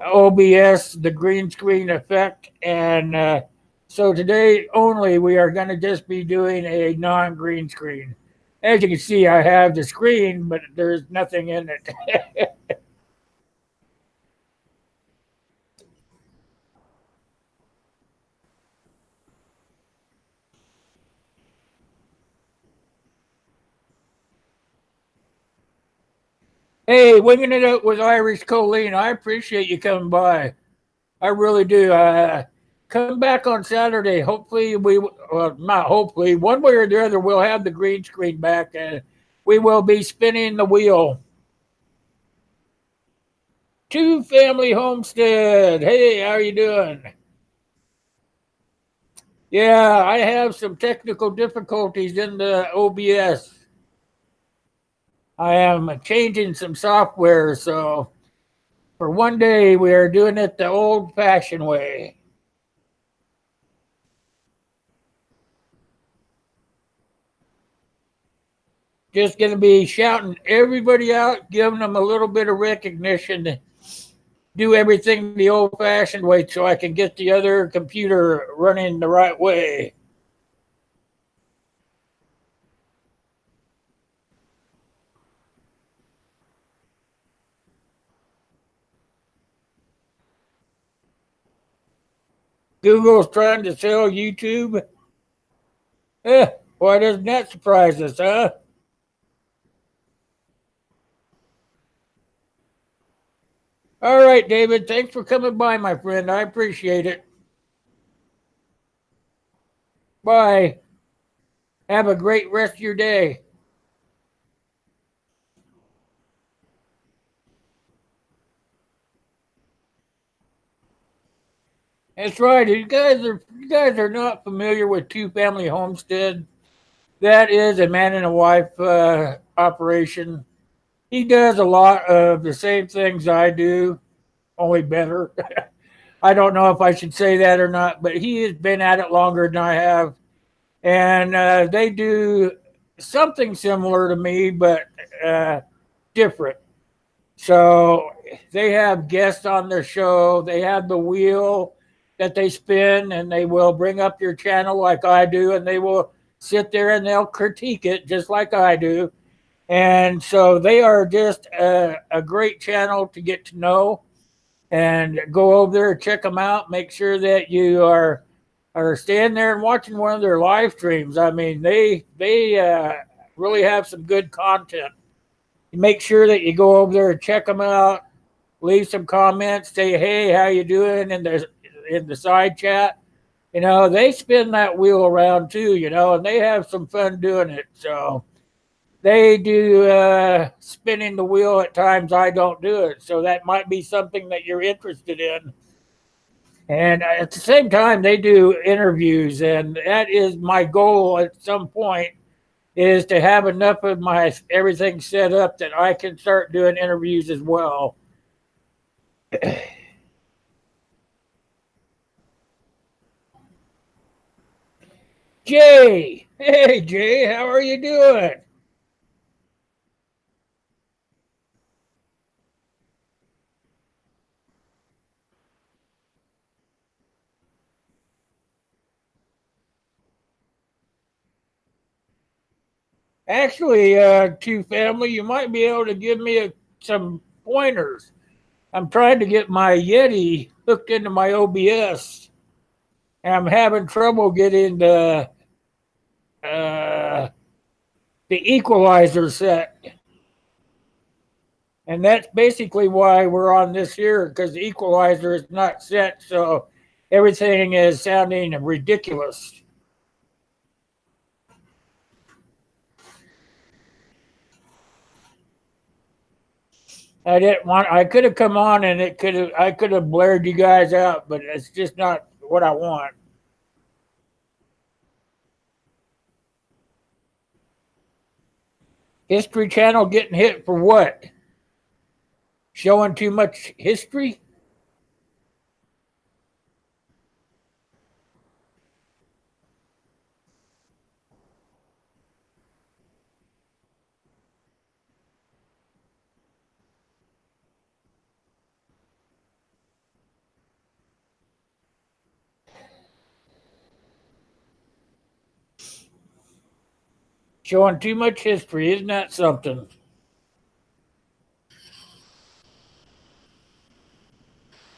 OBS, the green screen effect. And so today only, we are going to just be doing a non green screen. As you can see, I have the screen, but there's nothing in it. Hey, winging it out with Irish Colleen. I appreciate you coming by. I really do. Come back on Saturday. Hopefully, well, not hopefully, one way or the other, we'll have the green screen back and we will be spinning the wheel. Two Family Homestead. Hey, how are you doing? Yeah, I have some technical difficulties in the OBS. I am changing some software, so for one day we are doing it the old fashioned way. Just going to be shouting everybody out, giving them a little bit of recognition to do everything the old fashioned way so I can get the other computer running the right way. Google's trying to sell YouTube. Why doesn't that surprise us, huh? All right, David. Thanks for coming by, my friend. I appreciate it. Bye. Have a great rest of your day. That's right. You guys are not familiar with Two Family Homestead. That is a man and a wife operation. He does a lot of the same things I do, only better. I don't know if I should say that or not, but he has been at it longer than I have, and they do something similar to me, but different. So they have guests on their show. They have the wheel that they spin, and they will bring up your channel like I do, and they will sit there and they'll critique it just like I do. And so they are just a great channel to get to know. and go over there, check them out. Make sure that you are standing there and watching one of their live streams. I mean, they really have some good content. Make sure that you go over there and check them out. Leave some comments. Say, hey, how you doing in the side chat. You know, they spin that wheel around too. You know, and they have some fun doing it. So they do spinning the wheel at times. I don't do it. So that might be something that you're interested in. And at the same time, they do interviews, and that is my goal at some point is to have enough of my everything set up that I can start doing interviews as well. Jay, hey Jay, how are you doing? Actually, to family, you might be able to give me some pointers. I'm trying to get my Yeti hooked into my OBS, and I'm having trouble getting uh, the equalizer set. And that's basically why we're on this here, because the equalizer is not set, so everything is sounding ridiculous. I didn't want. I could have come on and it could have. I could have blared you guys out, but it's just not what I want. History Channel getting hit for what? Showing too much history? Showing too much history, isn't that something?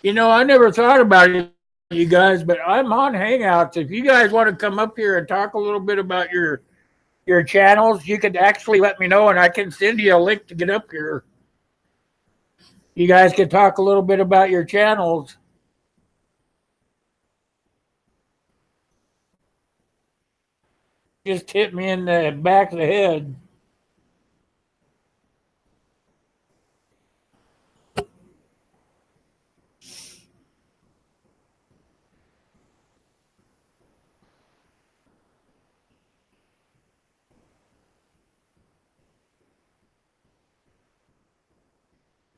You know, I never thought about it, you guys, but I'm on Hangouts. If you guys want to come up here and talk a little bit about your channels, you could actually let me know, and I can send you a link to get up here. You guys could talk a little bit about your channels. Just hit me in the back of the head.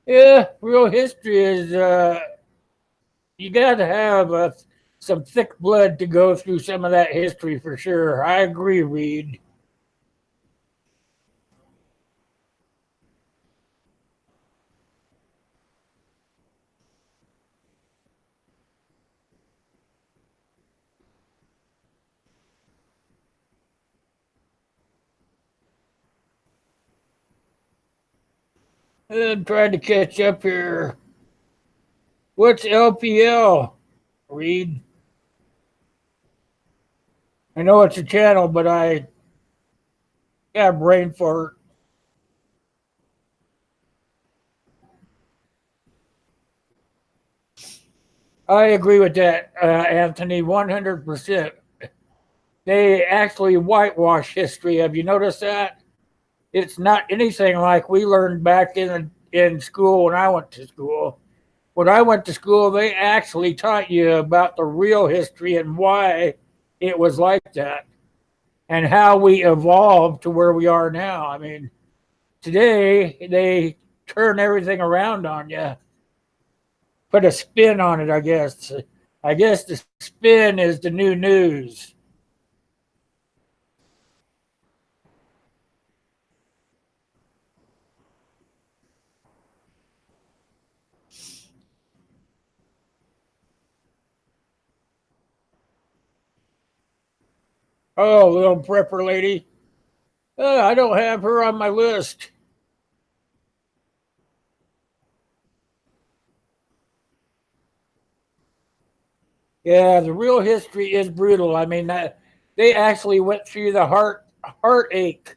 Yeah, real history is you got to have some thick blood to go through some of that history for sure. I agree, Reed. I'm trying to catch up here. What's LPL, Reed? I know it's a channel, but I got brain fart. I agree with that, Anthony, 100%. They actually whitewash history. Have you noticed that? It's not anything like we learned back in school when I went to school. When I went to school, they actually taught you about the real history and why it was like that and how we evolved to where we are now. I mean, today they turn everything around on you, put a spin on it, I guess. I guess the spin is the new news. Oh, little prepper lady. I don't have her on my list. Yeah, the real history is brutal. I mean, they actually went through the heartache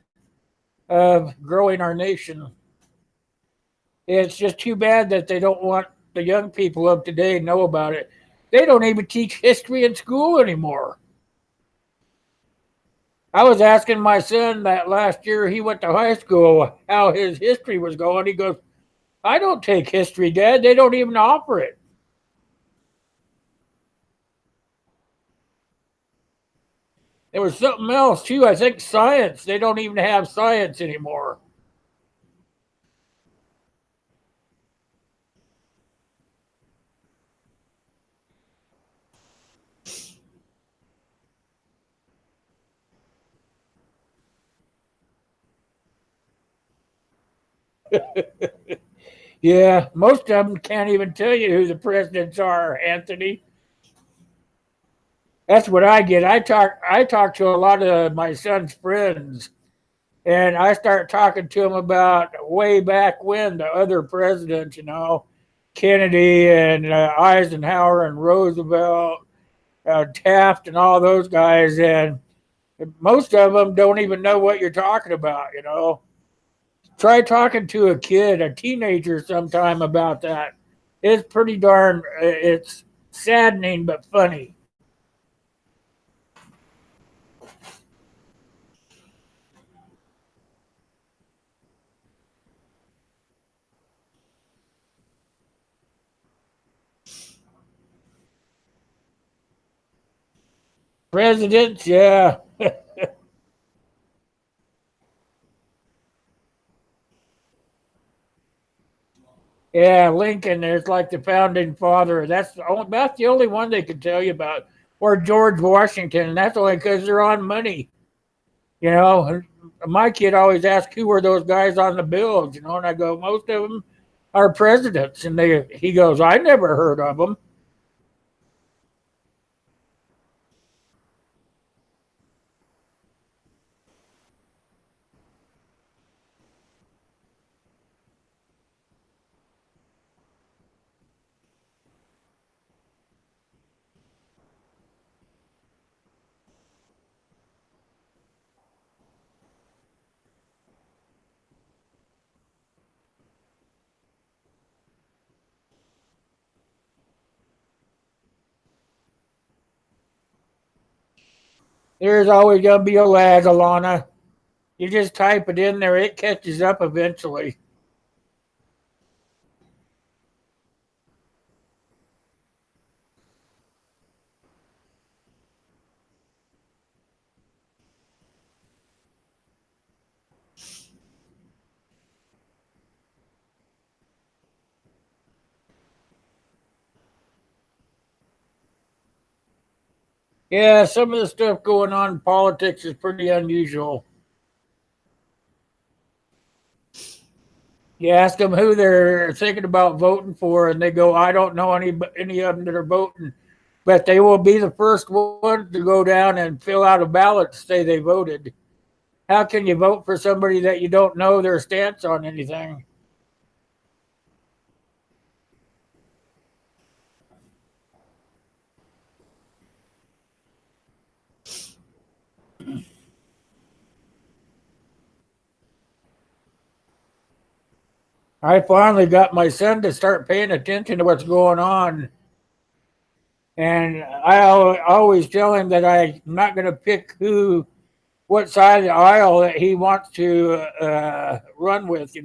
of growing our nation. It's just too bad that they don't want the young people of today to know about it. They don't even teach history in school anymore. I was asking my son that last year he went to high school how his history was going. He goes, I don't take history, Dad. They don't even offer it. There was something else too. I think science. They don't even have science anymore. Yeah, most of them can't even tell you who the presidents are, Anthony. That's what I get. I talk to a lot of my son's friends, and I start talking to them about way back when the other presidents, Kennedy and Eisenhower and Roosevelt, Taft, and all those guys, and most of them don't even know what you're talking about. Try talking to a kid, a teenager, sometime about that. It's pretty darn. It's saddening but funny. Presidents, yeah, yeah. Lincoln is like the founding father. That's the only one they could tell you about. Or George Washington, and that's only because they're on money. You know, my kid always asks who were those guys on the bills. And I go, most of them are presidents, and he goes, I never heard of them. There's always gonna be a lag, Alana. You just type it in there, it catches up eventually. Yeah, some of the stuff going on in politics is pretty unusual. You ask them who they're thinking about voting for, and they go, "I don't know any of them that are voting," but they will be the first ones to go down and fill out a ballot to say they voted. How can you vote for somebody that you don't know their stance on anything? I finally got my son to start paying attention to what's going on. And always tell him that I'm not going to pick what side of the aisle that he wants to run with.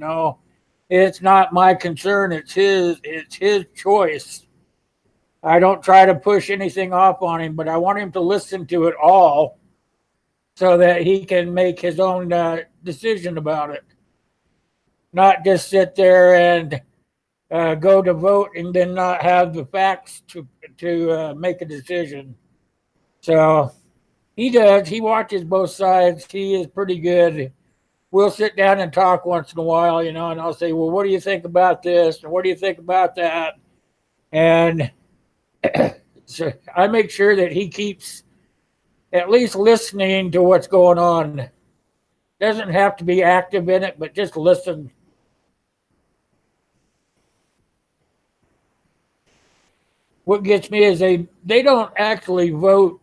It's not my concern. It's his choice. I don't try to push anything off on him, but I want him to listen to it all so that he can make his own decision about it. Not just sit there and go to vote and then not have the facts to make a decision. So he does. He watches both sides. He is pretty good. We'll sit down and talk once in a while, and I'll say, well, what do you think about this? And what do you think about that? And so I make sure that he keeps at least listening to what's going on. Doesn't have to be active in it, but just listen. what gets me is they don't actually vote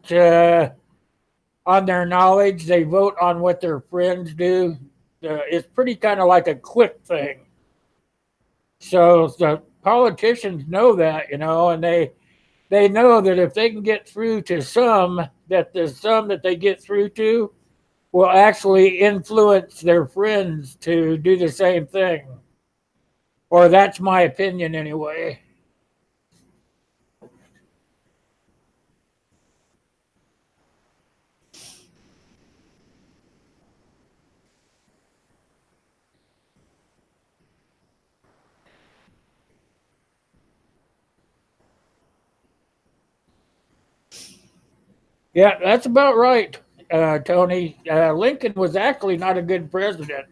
on their knowledge. They vote on what their friends do. It's pretty kind of like a click thing. So the politicians know that, and they know that if they can get through to some, that the some that they get through to will actually influence their friends to do the same thing. Or that's my opinion anyway. Yeah, that's about right, Tony. Lincoln was actually not a good president.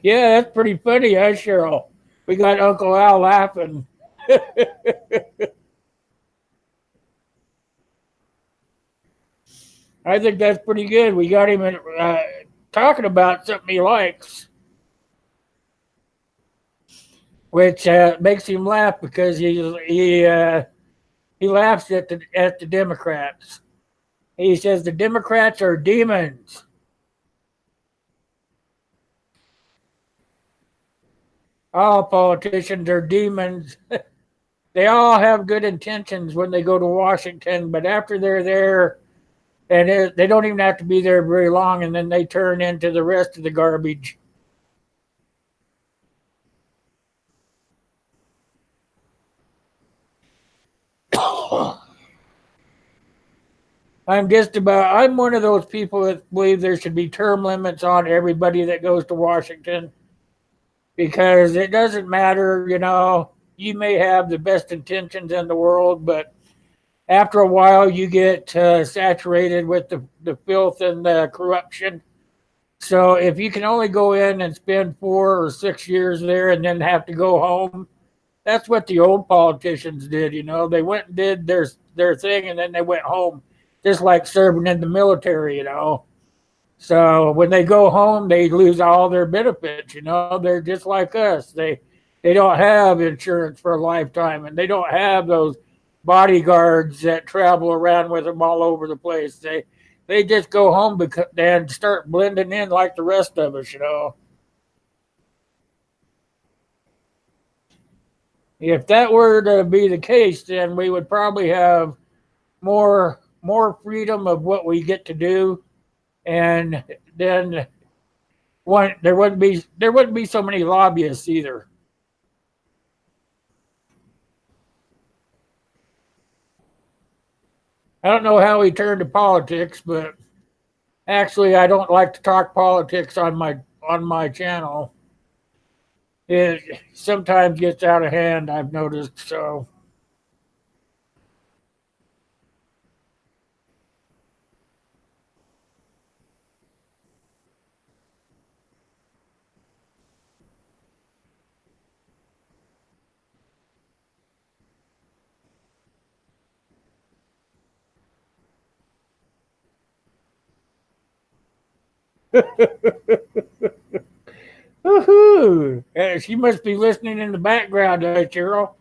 Yeah, that's pretty funny, huh, Cheryl? We got Uncle Al laughing. I think that's pretty good. We got him talking about something he likes, which makes him laugh because he laughs at the Democrats. He says the Democrats are demons. All politicians are demons. They all have good intentions when they go to Washington, but after they're there, and they don't even have to be there very long, and then they turn into the rest of the garbage. I'm one of those people that believe there should be term limits on everybody that goes to Washington because it doesn't matter, you may have the best intentions in the world, but after a while you get saturated with the filth and the corruption. So if you can only go in and spend 4 or 6 years there and then have to go home, that's what the old politicians did. They went and did their thing and then they went home, just like serving in the military. So when they go home, they lose all their benefits. They're just like us. They don't have insurance for a lifetime, and they don't have those bodyguards that travel around with them all over the place. They just go home and start blending in like the rest of us. If that were to be the case, then we would probably have more freedom of what we get to do, and then there wouldn't be so many lobbyists either. I don't know how he turned to politics, but actually, I don't like to talk politics on my channel. It sometimes gets out of hand. I've noticed. So woohoo! She must be listening in the background, Cheryl.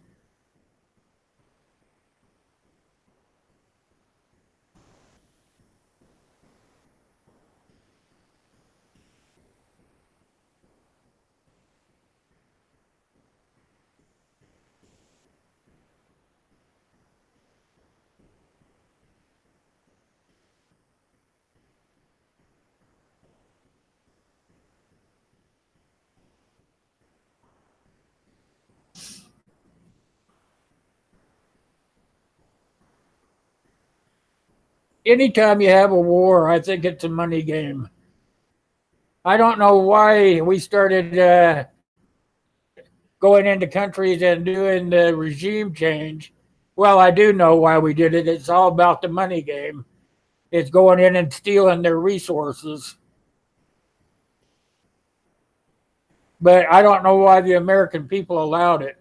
Anytime you have a war, I think it's a money game. I don't know why we started going into countries and doing the regime change. Well, I do know why we did it. It's all about the money game. It's going in and stealing their resources. But I don't know why the American people allowed it.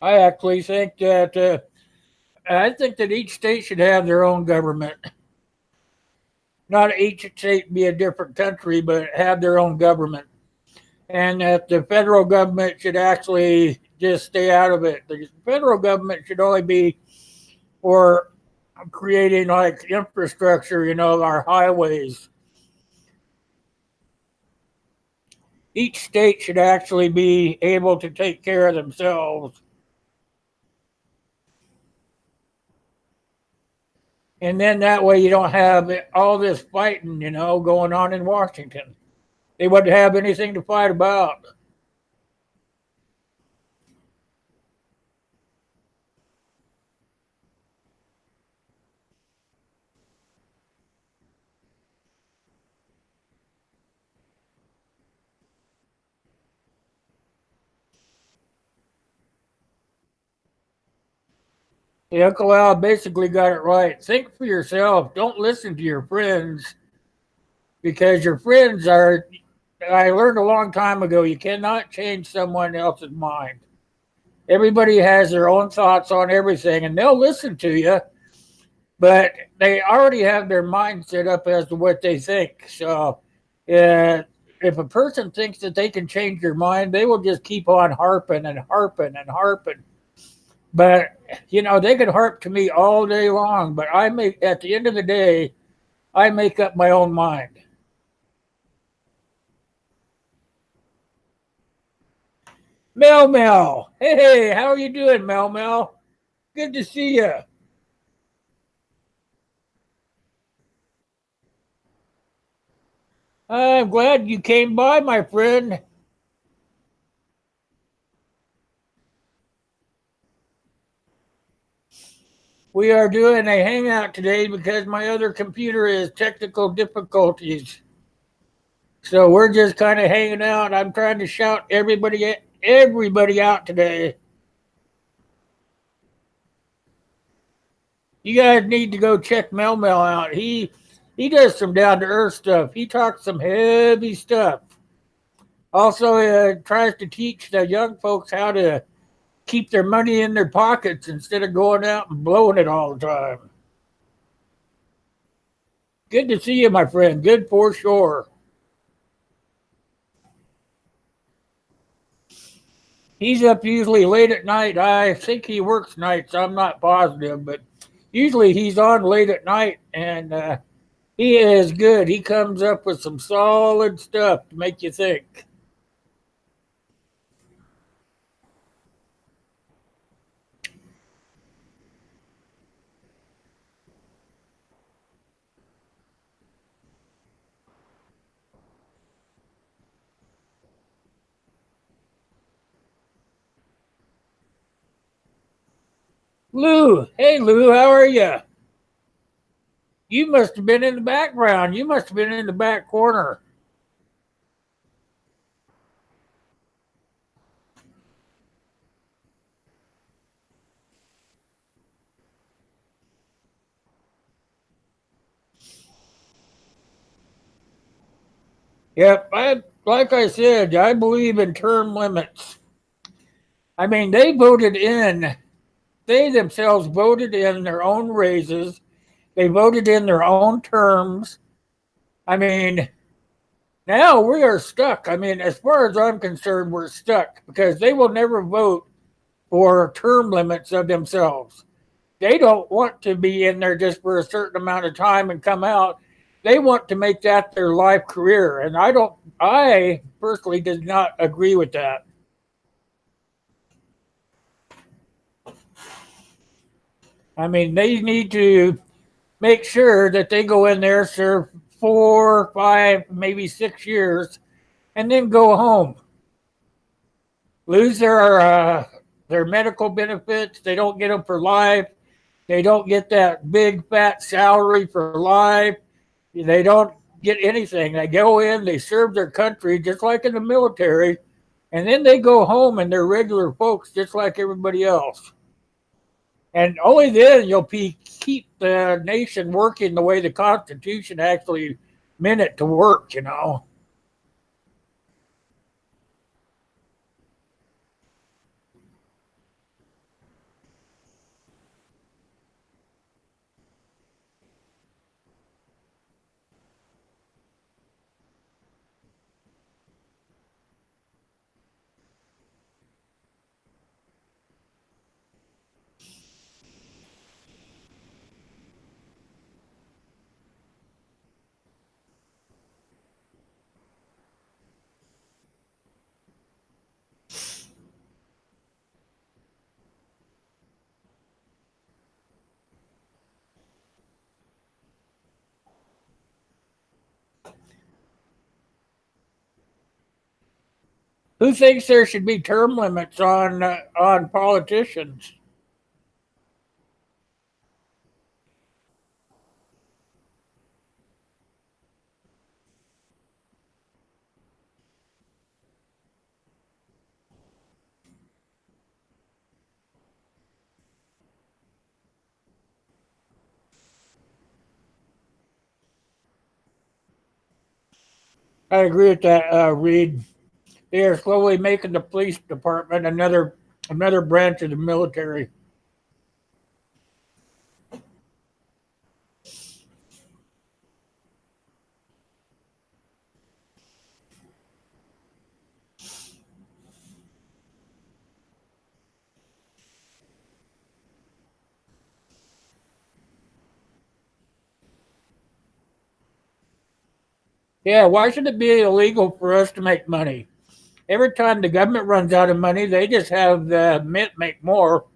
I actually think that each state should have their own government. Not each state be a different country, but have their own government, and that the federal government should actually just stay out of it. The federal government should only be for creating like infrastructure, our highways. Each state should actually be able to take care of themselves. And then that way you don't have all this fighting, going on in Washington. They wouldn't have anything to fight about. The Uncle Al basically got it right. Think for yourself. Don't listen to your friends because your friends are. I learned a long time ago you cannot change someone else's mind. Everybody has their own thoughts on everything and they'll listen to you, but they already have their mind set up as to what they think. So if a person thinks that they can change your mind, they will just keep on harping and harping and harping. But they can harp to me all day long. But at the end of the day, I make up my own mind. Mel Mel, hey, how are you doing, Mel Mel? Good to see you. I'm glad you came by, my friend. We are doing a hangout today because my other computer has technical difficulties. So we're just kind of hanging out. I'm trying to shout everybody out today. You guys need to go check Mel Mel out. He does some down to earth stuff. He talks some heavy stuff. Also, tries to teach the young folks how to keep their money in their pockets instead of going out and blowing it all the time. Good to see you, my friend. Good for sure. He's up usually late at night. I think he works nights. I'm not positive, but usually he's on late at night, and he is good. He comes up with some solid stuff to make you think. Lou, hey Lou, how are you? You must have been in the background. You must have been in the back corner. Yep, like I said, I believe in term limits. I mean, they themselves voted in their own raises. They voted in their own terms. I mean, now we are stuck. I mean, as far as I'm concerned, we're stuck because they will never vote for term limits of themselves. They don't want to be in there just for a certain amount of time and come out. They want to make that their life career. And I personally did not agree with that. I mean, they need to make sure that they go in there, serve 4, 5, maybe 6 years, and then go home. Lose their medical benefits. They don't get them for life. They don't get that big fat salary for life. They don't get anything. They go in, they serve their country just like in the military, and then they go home and they're regular folks just like everybody else. And only then you'll keep the nation working the way the Constitution actually meant it to work, you know. Who thinks there should be term limits on politicians? I agree with that, Reed. They are slowly making the police department another branch of the military. Yeah, why should it be illegal for us to make money? Every time the government runs out of money, they just have the mint make more.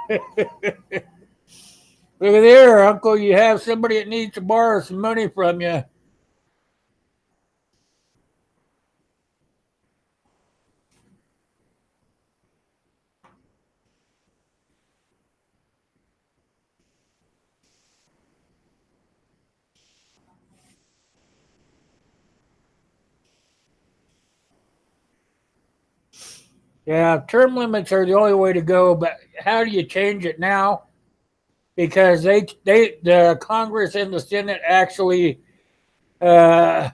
Look at there, Uncle. You have somebody that needs to borrow some money from you. Yeah, term limits are the only way to go, but how do you change it now? Because the Congress and the Senate actually uh,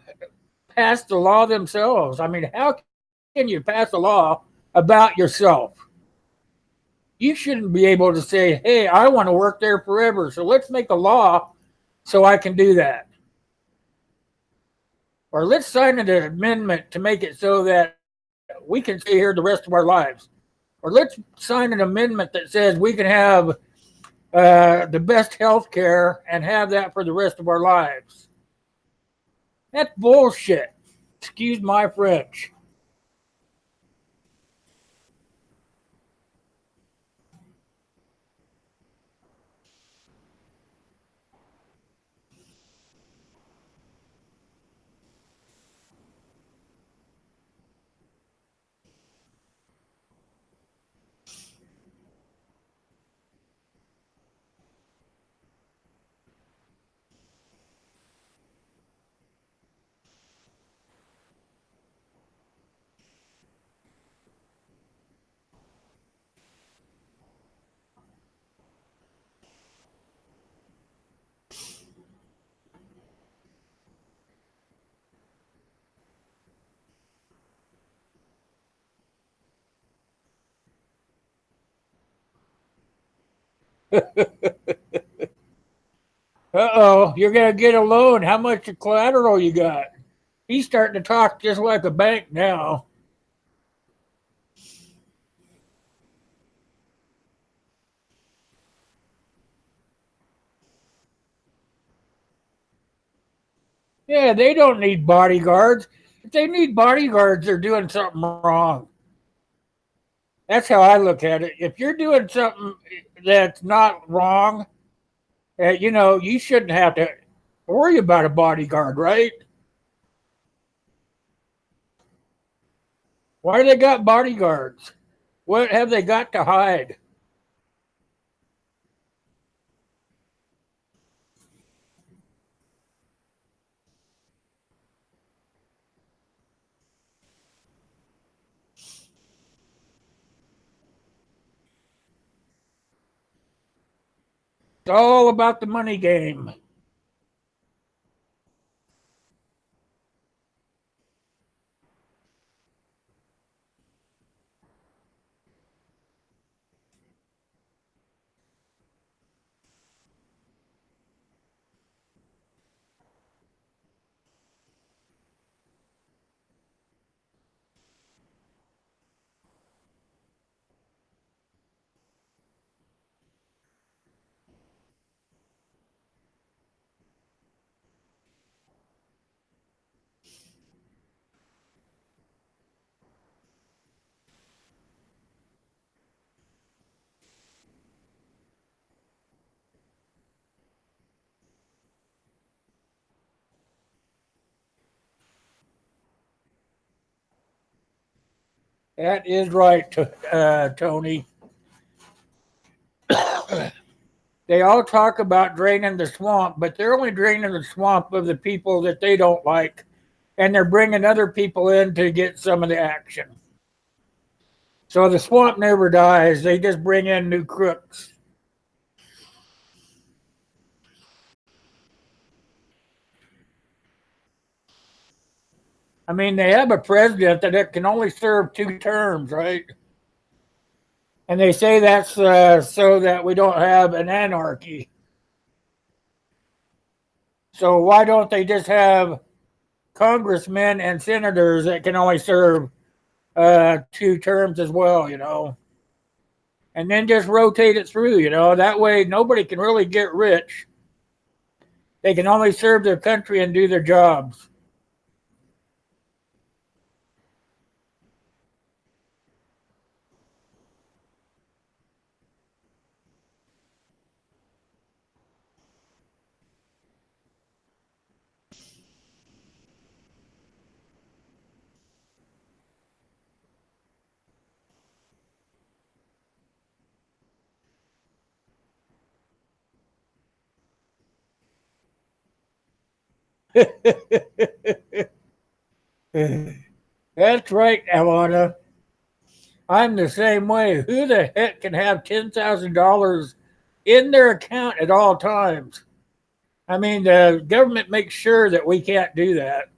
passed the law themselves. I mean, how can you pass a law about yourself? You shouldn't be able to say, "Hey, I want to work there forever, so let's make a law so I can do that," or let's sign an amendment to make it so that we can stay here the rest of our lives, or let's sign an amendment that says we can have the best health care and have that for the rest of our lives. That's bullshit. Excuse my French. Uh-oh, you're going to get a loan. How much collateral you got? He's starting to talk just like a bank now. Yeah, they don't need bodyguards. If they need bodyguards, they're doing something wrong. That's how I look at it. If you're doing something that's not wrong, you shouldn't have to worry about a bodyguard, right? Why do they got bodyguards? What have they got to hide? It's all about the money game. That is right, Tony. They all talk about draining the swamp, but they're only draining the swamp of the people that they don't like, and they're bringing other people in to get some of the action. So the swamp never dies. They just bring in new crooks. I mean, they have a president that can only serve 2 terms, right? And they say that's so that we don't have an anarchy. So why don't they just have congressmen and senators that can only serve 2 terms as well? And then just rotate it through. That way nobody can really get rich. They can only serve their country and do their jobs. That's right, Alana. I'm the same way. Who the heck can have $10,000 in their account at all times? I mean, the government makes sure that we can't do that.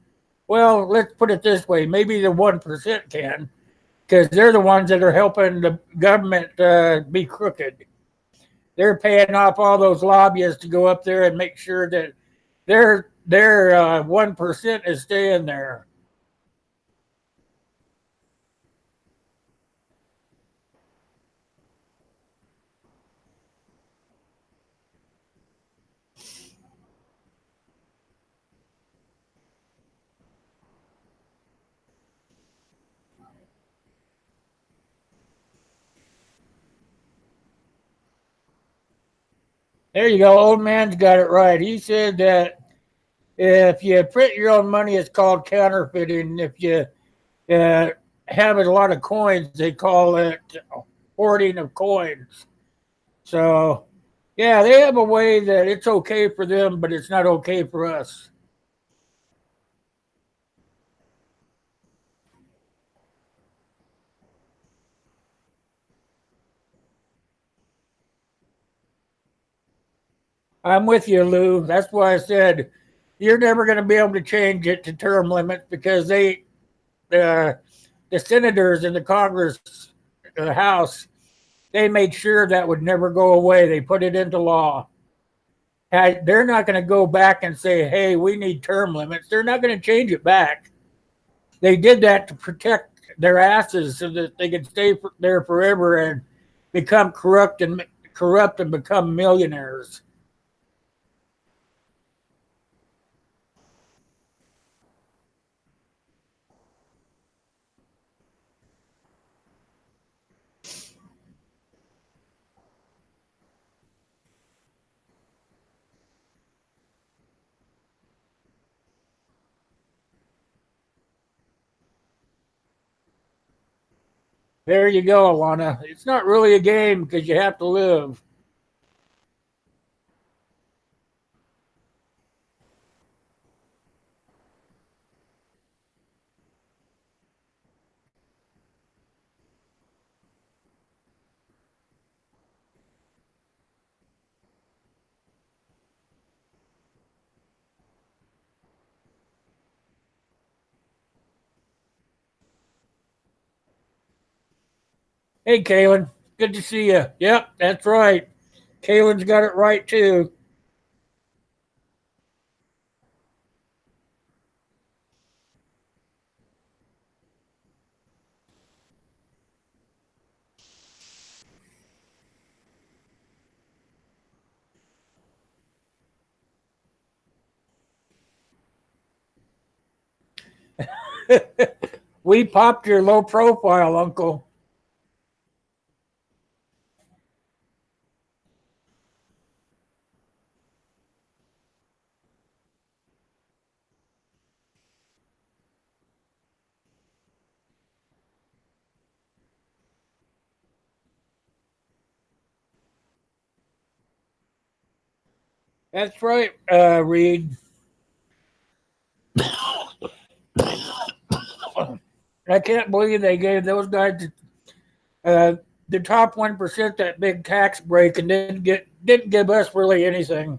Well, let's put it this way: maybe the 1% can, because they're the ones that are helping the government be crooked. They're paying off all those lobbyists to go up there and make sure that their 1% is staying there. There you go. Old man's got it right. He said that if you print your own money, it's called counterfeiting. If you uh, have a lot of coins, they call it hoarding of coins. So, yeah, they have a way that it's okay for them, but it's not okay for us. I'm with you, Lou. That's why I said you're never going to be able to change it to term limits because uh, the senators in the Congress, the House, they made sure that would never go away. They put it into law. They're not going to go back and say, hey, we need term limits. They're not going to change it back. They did that to protect their asses so that they could stay there forever and become corrupt and become millionaires. There you go, Alana. It's not really a game because you have to live. Hey, Kaylin. Good to see you. Yep, that's right. Kaylin's got it right, too. We popped your low profile, Uncle. That's right, Reed. I can't believe they gave those guys uh, the top 1% that big tax break and didn't give us really anything.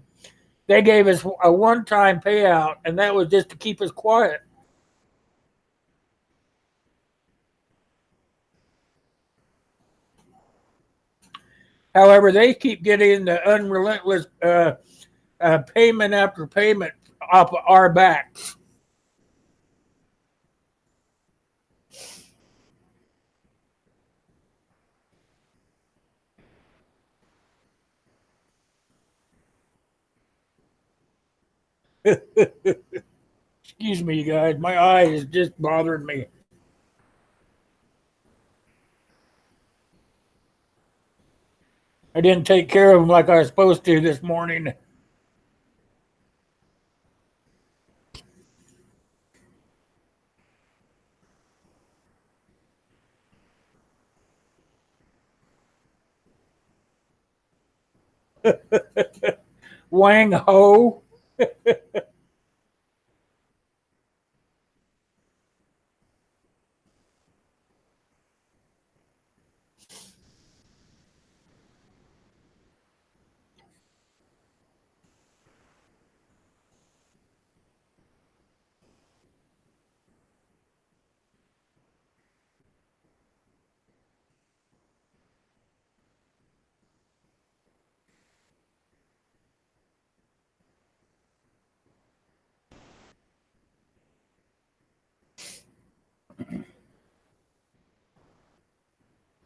They gave us a one-time payout, and that was just to keep us quiet. However, they keep getting the unrelentless payment after payment off of our backs. Excuse me, you guys. My eye is just bothering me. I didn't take care of them like I was supposed to this morning. Wang Ho.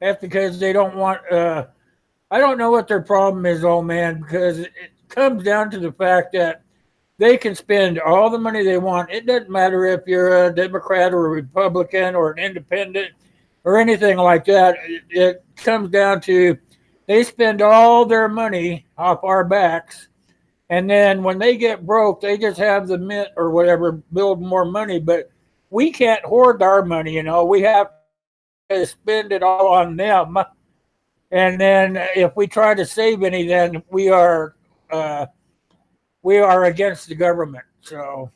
That's because they don't want. I don't know what their problem is, old man, because it comes down to the fact that they can spend all the money they want. It doesn't matter if you're a Democrat or a Republican or an independent or anything like that. It comes down to they spend all their money off our backs. And then when they get broke, they just have the mint or whatever build more money. But we can't hoard our money, We have to spend it all on them. And then if we try to save any, then uh, we are against the government. So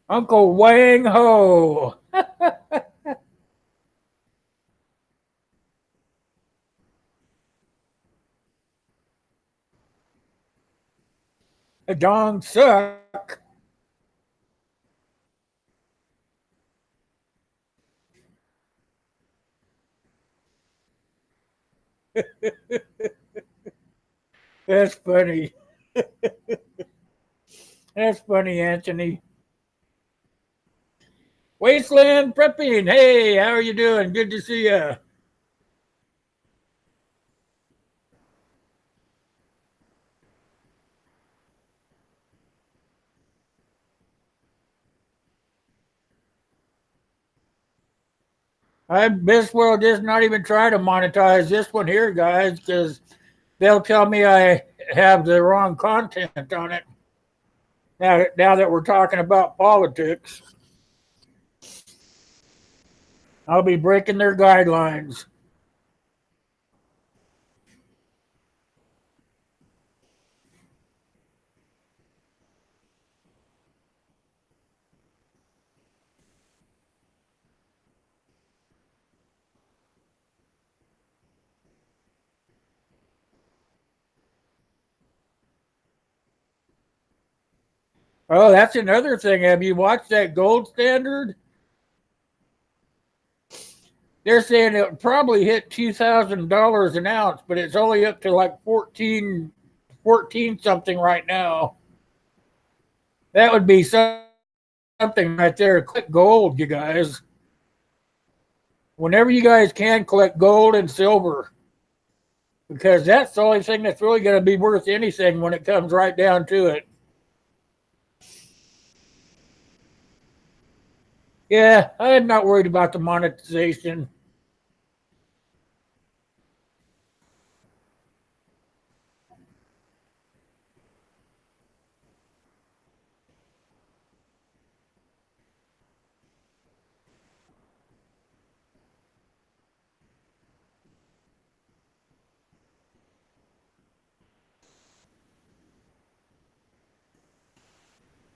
Uncle Wang Ho, a dong suck. That's funny. That's funny, Anthony. Wasteland Prepping. Hey, how are you doing? Good to see you. I best well just not even try to monetize this one here, guys, because they'll tell me I have the wrong content on it. Now that we're talking about politics, I'll be breaking their guidelines. Oh, that's another thing. Have you watched that gold standard? They're saying it would probably hit $2,000 an ounce, but it's only up to like 14 something right now. That would be something right there. Click gold, you guys. Whenever you guys can, collect gold and silver, because that's the only thing that's really going to be worth anything when it comes right down to it. Yeah, I'm not worried about the monetization.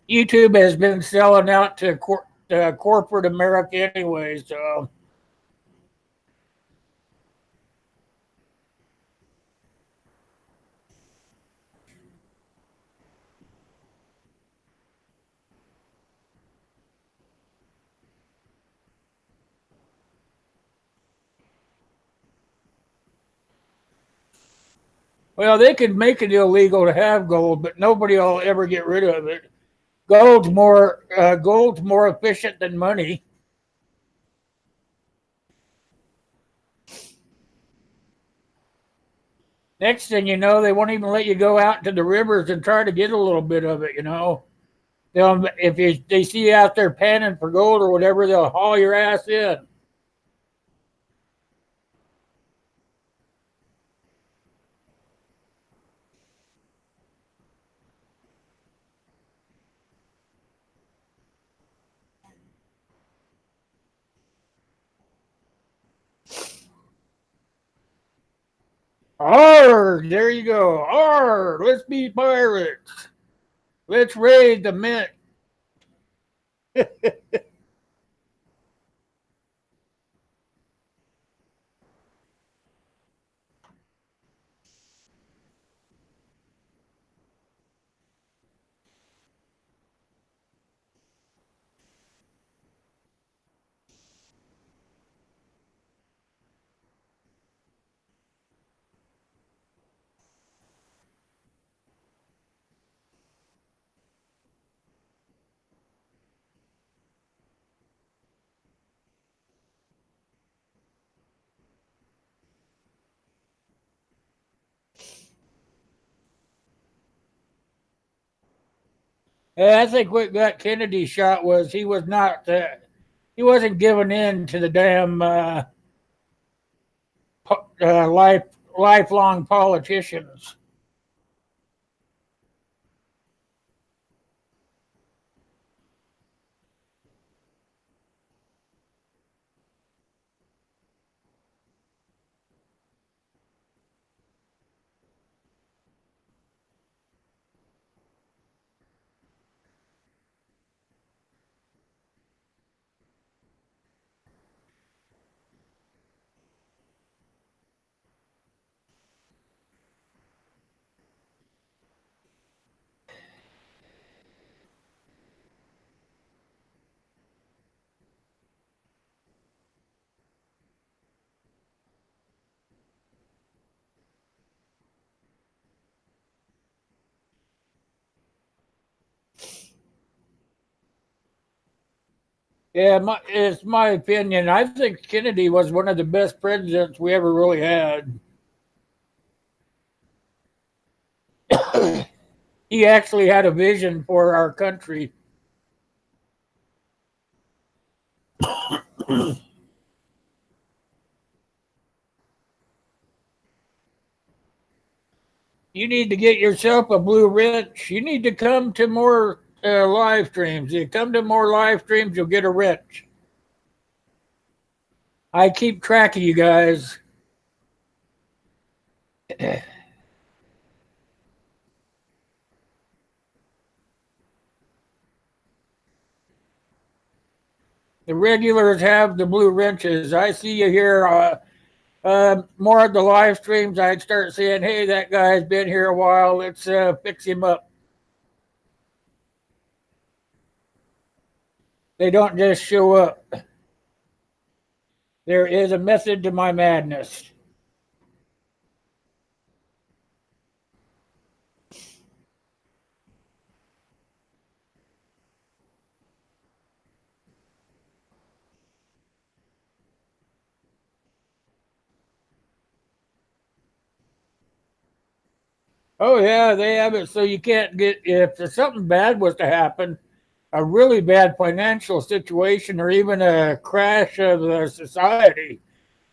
YouTube has been selling out to corporate America anyway, so well, they could make it illegal to have gold, but nobody will ever get rid of it. Gold's more efficient than money. Next thing you know, they won't even let you go out to the rivers and try to get a little bit of it. If they see you out there panning for gold or whatever, they'll haul your ass in. Arr, there you go. Arr, let's be pirates. Let's raid the mint. Yeah, I think what got Kennedy shot was he wasn't giving in to the damn life lifelong politicians. Yeah, it's my opinion. I think Kennedy was one of the best presidents we ever really had. He actually had a vision for our country. You need to get yourself a blue wrench. You need to come to more live streams. You come to more live streams, you'll get a wrench. I keep track of you guys. The regulars have the blue wrenches. I see you here. More of the live streams, I'd start saying, hey, that guy's been here a while. Let's fix him up. They don't just show up. There is a method to my madness. Oh, yeah, they have it so you can't get, if something bad was to happen, a really bad financial situation or even a crash of the society,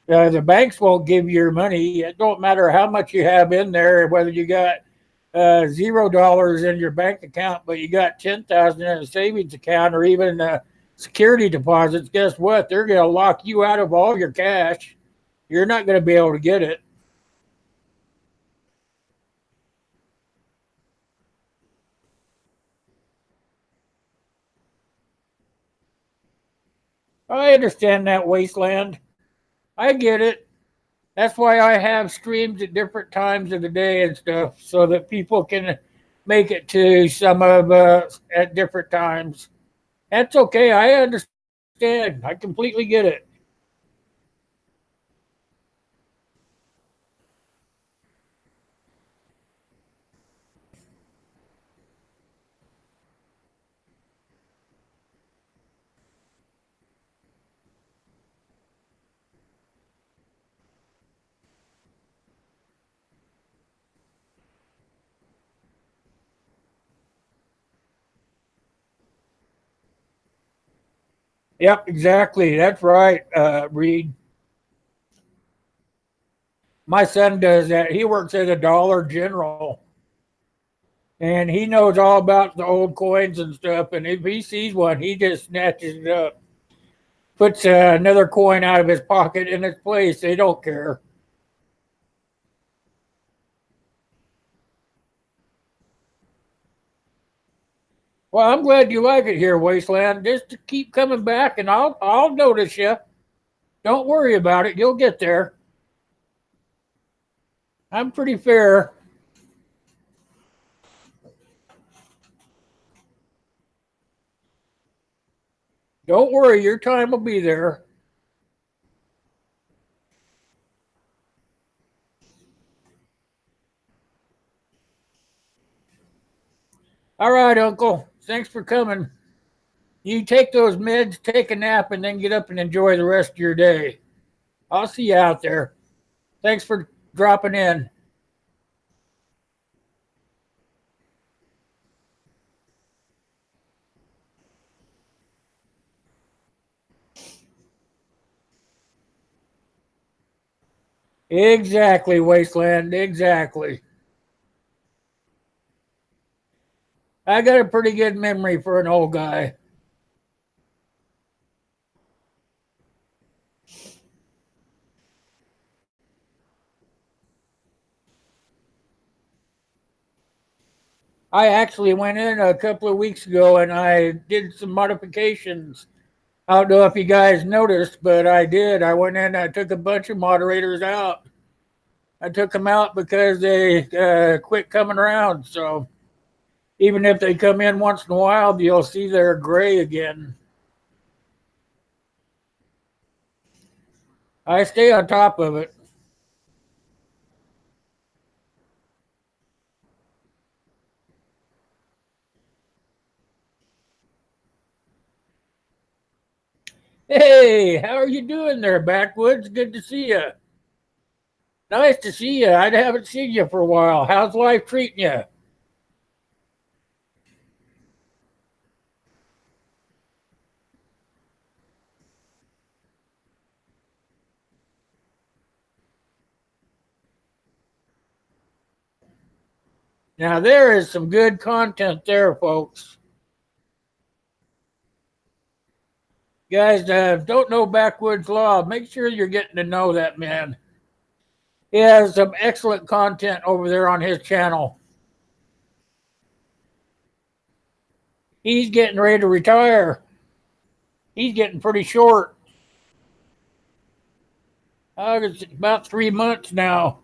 the banks won't give you your money. It don't matter how much you have in there, whether you got $0 in your bank account, but you got 10,000 in a savings account or even security deposits. Guess what? They're going to lock you out of all your cash. You're not going to be able to get it. I understand that, Wasteland. I get it. That's why I have streams at different times of the day and stuff so that people can make it to some of us at different times. That's okay. I understand. I completely get it. Yep, exactly. That's right, Reed. My son does that. He works at a Dollar General, and he knows all about the old coins and stuff. And if he sees one, he just snatches it up, puts another coin out of his pocket in its place. They don't care. Well, I'm glad you like it here, Wasteland. Just to keep coming back, and I'll notice you. Don't worry about it. You'll get there. I'm pretty fair. Don't worry, your time will be there. All right, Uncle. Thanks for coming. You take those meds, take a nap, and then get up and enjoy the rest of your day. I'll see you out there. Thanks for dropping in. Exactly, Wasteland. Exactly. I got a pretty good memory for an old guy. I actually went in a couple of weeks ago and I did some modifications. I don't know if you guys noticed, but I did. I went in, I took a bunch of moderators out. I took them out because they quit coming around. So even if they come in once in a while, you'll see they're gray again. I stay on top of it. Hey, how are you doing there, Backwoods? Good to see you. Nice to see you. I haven't seen you for a while. How's life treating you? Now, there is some good content there, folks. Guys, don't know Backwoods Law. Make sure you're getting to know that man. He has some excellent content over there on his channel. He's getting ready to retire. He's getting pretty short. It's about 3 months now.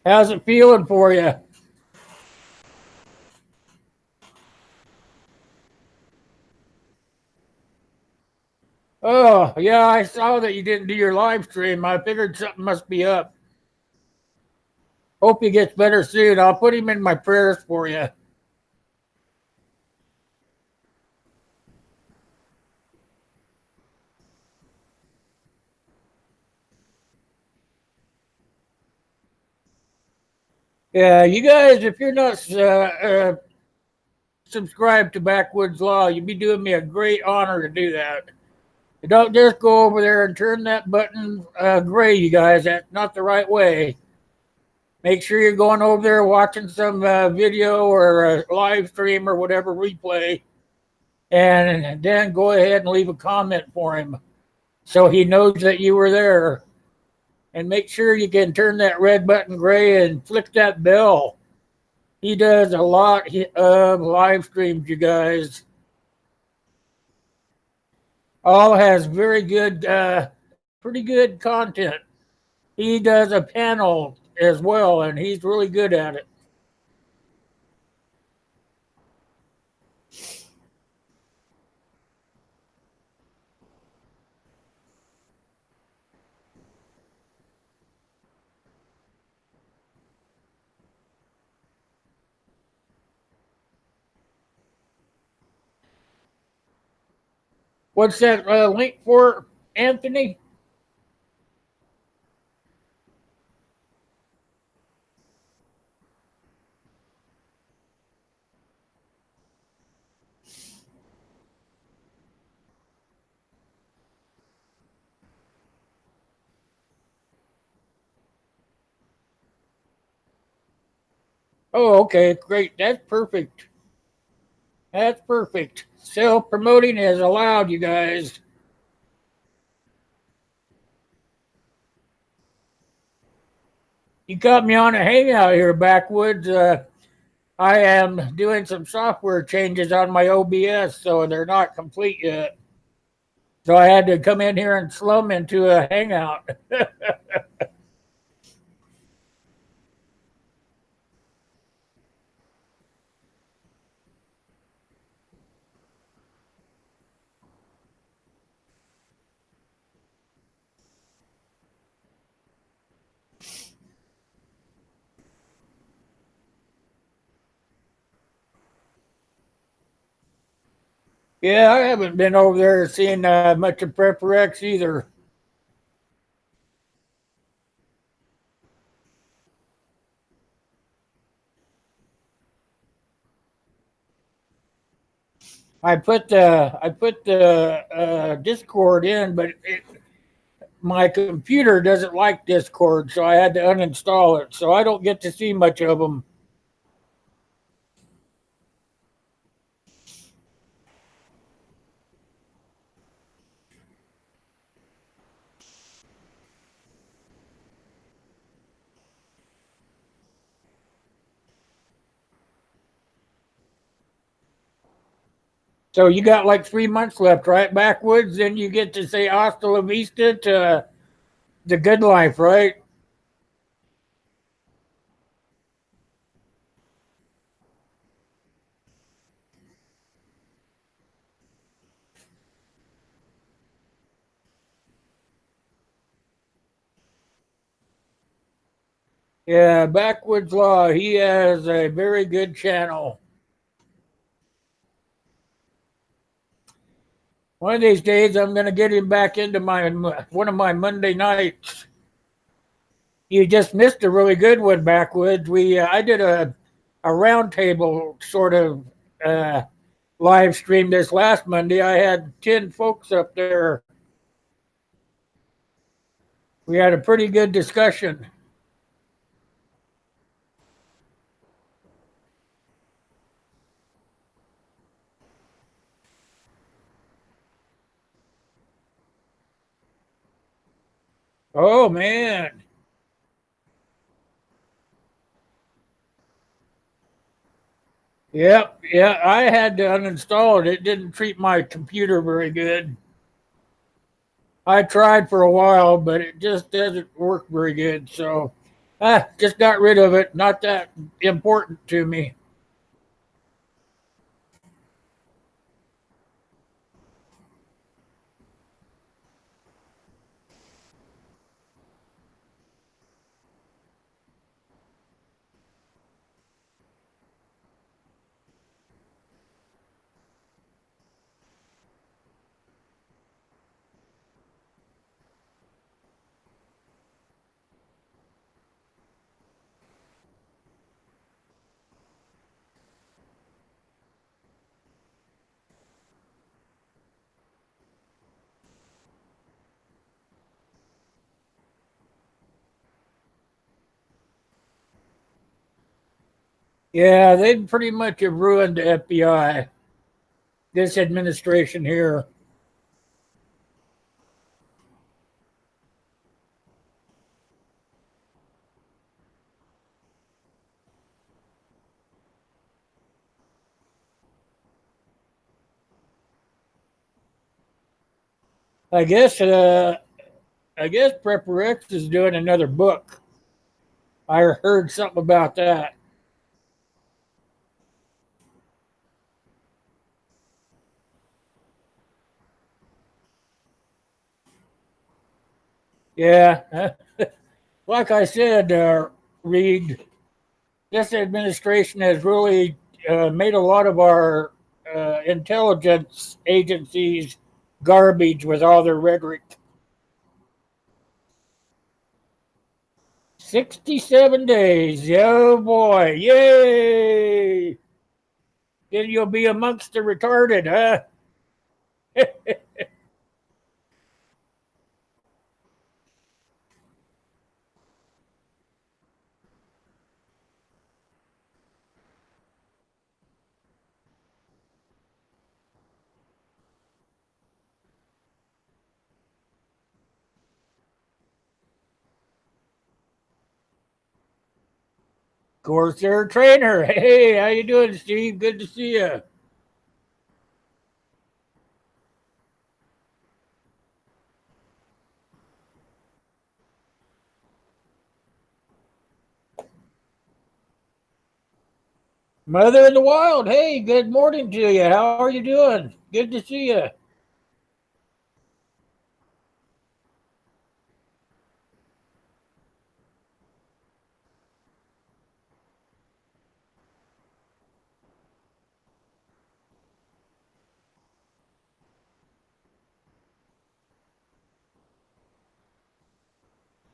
How's it feeling for you? Oh, yeah, I saw that you didn't do your live stream. I figured something must be up. Hope he gets better soon. I'll put him in my prayers for you. Yeah, you guys, if you're not subscribed to Backwoods Law, you'd be doing me a great honor to do that. Don't just go over there and turn that button gray, you guys. That's not the right way. Make sure you're going over there watching some video or a live stream or whatever replay, and then go ahead and leave a comment for him so he knows that you were there. And make sure you can turn that red button gray and flick that bell. He does a lot of live streams, you guys. All has very good, pretty good content. He does a panel as well, and he's really good at it. What's that link for, Anthony? Oh, okay, great. That's perfect. That's perfect. Self promoting is allowed, you guys. You got me on a hangout here, Backwoods. I am doing some software changes on my OBS, so they're not complete yet. So I had to come in here and slum into a hangout. Yeah, I haven't been over there seeing much of Prepper X either. I put the Discord in, but my computer doesn't like Discord, so I had to uninstall it. So I don't get to see much of them. So you got like 3 months left, right? Backwoods, then you get to say hasta la vista to the good life, right? Yeah, Backwoods Law. He has a very good channel. One of these days, I'm going to get him back into my one of my Monday nights. You just missed a really good one, Backwoods. I did a roundtable sort of uh, live stream this last Monday. I had 10 folks up there. We had a pretty good discussion. Oh man. Yep, yeah, I had to uninstall it. It didn't treat my computer very good. I tried for a while, but it just doesn't work very good. So I just got rid of it. Not that important to me. Yeah, they pretty much have ruined the FBI, this administration here. I guess I guess Prepper X is doing another book. I heard something about that. Yeah, like I said, Reed, this administration has really made a lot of our intelligence agencies garbage with all their rhetoric. 67 days. Oh boy. Yay. Then you'll be amongst the retarded, huh? Corsair trainer. Hey, how you doing, Steve? Good to see you. Mother in the Wild. Hey, good morning to you. How are you doing? Good to see you.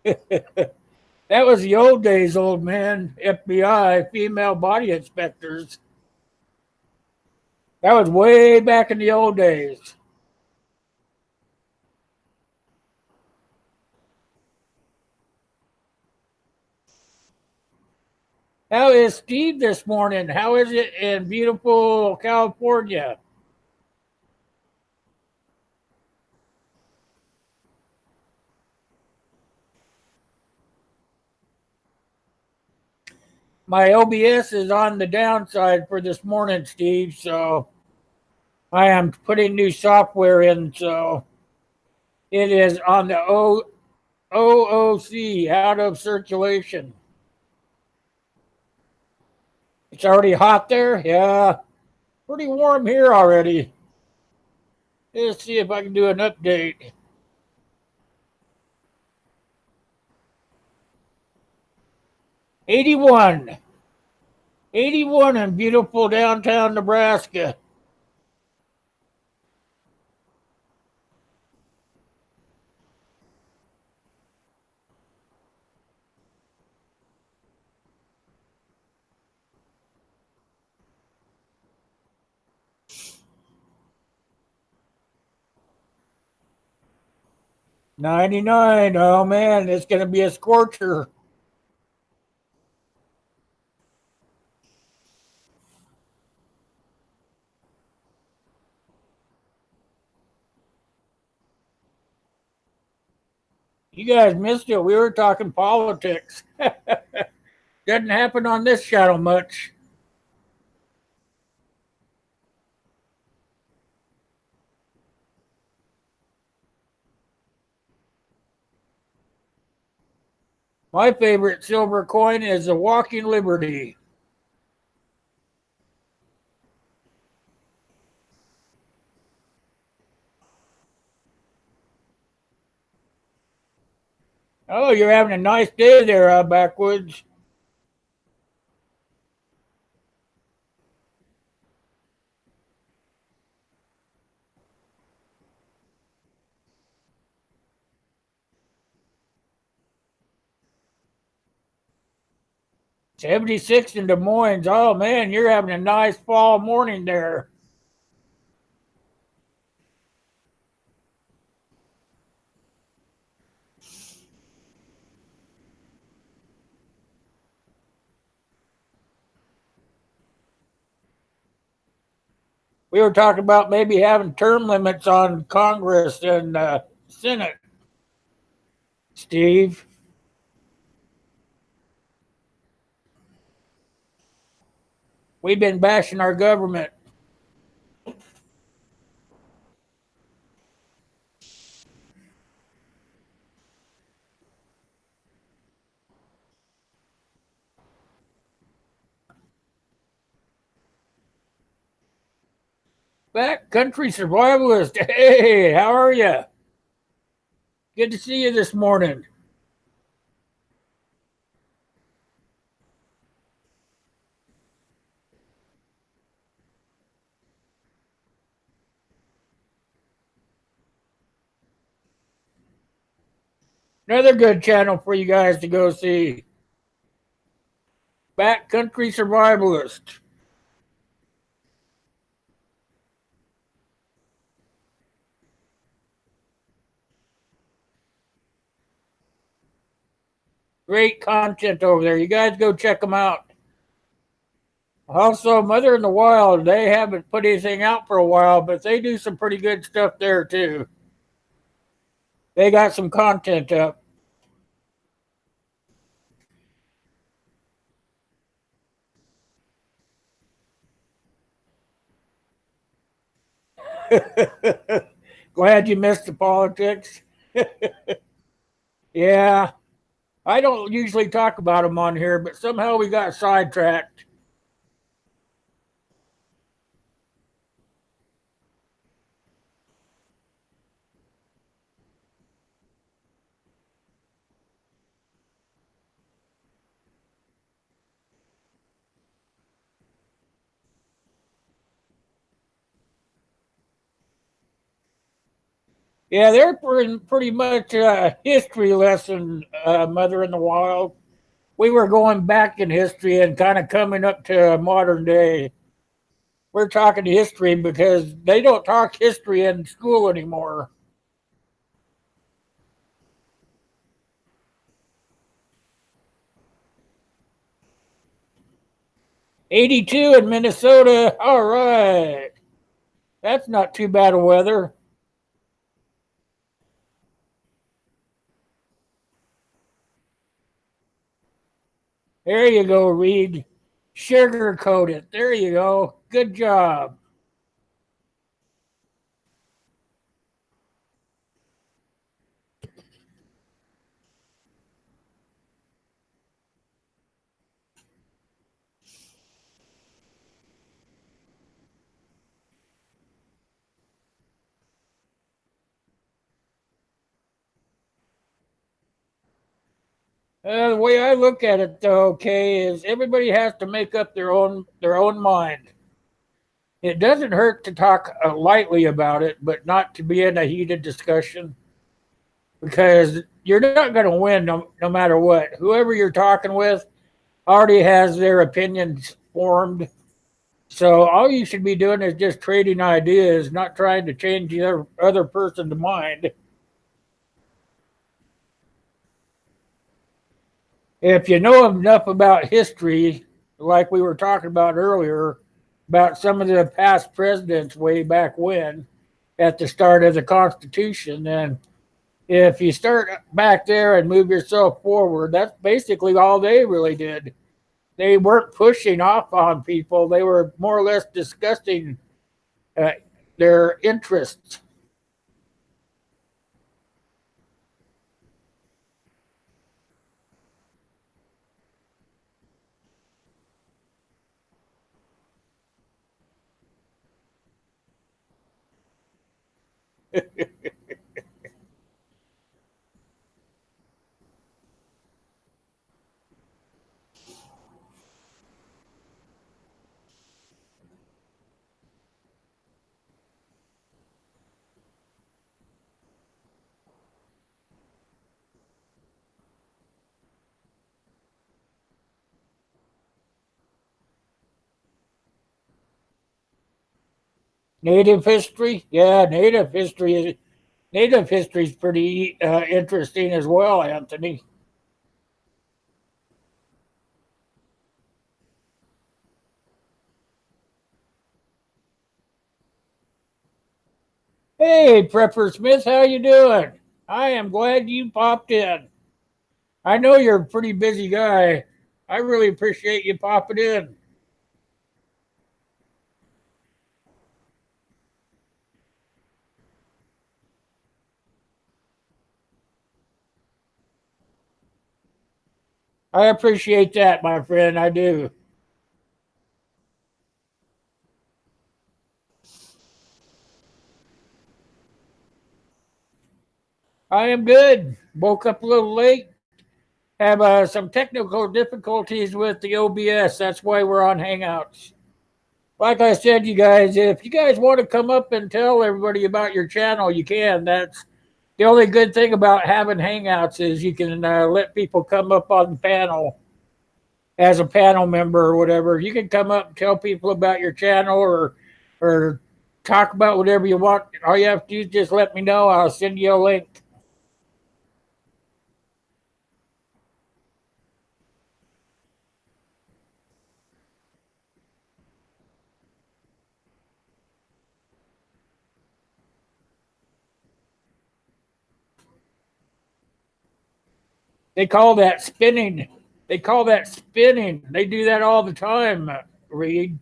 That was the old days, old man. FBI, female body inspectors. That was way back in the old days. How is Steve this morning? How is it in beautiful California? 'My OBS is on the downside for this morning, Steve. So I am putting new software in. So it is on the OOC, out of circulation. It's already hot there. Yeah, pretty warm here already. Let's see if I can do an update. 81. 81 in beautiful downtown Nebraska. 99. Oh man, it's going to be a scorcher. You guys missed it. We were talking politics. Doesn't happen on this channel much. My favorite silver coin is the Walking Liberty. Oh, you're having a nice day there, backwoods. '76 in Des Moines. Oh man, you're having a nice fall morning there. We were talking about maybe having term limits on Congress and Senate. Steve, we've been bashing our government. Backcountry survivalist. Hey, how are you? Good to see you this morning. Another good channel for you guys to go see. Backcountry survivalist. Great content over there. You guys go check them out. Also, Mother in the Wild, they haven't put anything out for a while, but they do some pretty good stuff there too. They got some content up. Glad you missed the politics. Yeah, I don't usually talk about them on here, but somehow we got sidetracked. Yeah, they're pretty much a history lesson, Mother in the Wild. We were going back in history and kind of coming up to modern day. We're talking history because they don't talk history in school anymore. 82 in Minnesota. All right. That's not too bad of weather. There you go, Reed. Sugarcoat it. There you go. Good job. The way I look at it, though, okay, is everybody has to make up their own mind. It doesn't hurt to talk lightly about it, but not to be in a heated discussion because you're not going to win no matter what. Whoever you're talking with already has their opinions formed. So all you should be doing is just trading ideas, not trying to change the other person's mind. If you know enough about history, like we were talking about earlier, about some of the past presidents way back when, at the start of the Constitution, then if you start back there and move yourself forward, that's basically all they really did. They weren't pushing off on people, they were more or less discussing uh, their interests. Native history, yeah, native history is pretty interesting as well, Anthony. Hey, Prepper Smith, how you doing? I am glad you popped in. I know you're a pretty busy guy. I really appreciate you popping in. I appreciate that, my friend. I do. I am good. Woke up a little late. Have some technical difficulties with the OBS. That's why we're on Hangouts. Like I said, you guys, if you guys want to come up and tell everybody about your channel, you can. That's the only good thing about having Hangouts is you can let people come up on the panel as a panel member or whatever. You can come up and tell people about your channel or talk about whatever you want. All you have to do is just let me know. I'll send you a link. They call that spinning. They call that spinning. They do that all the time, Reed.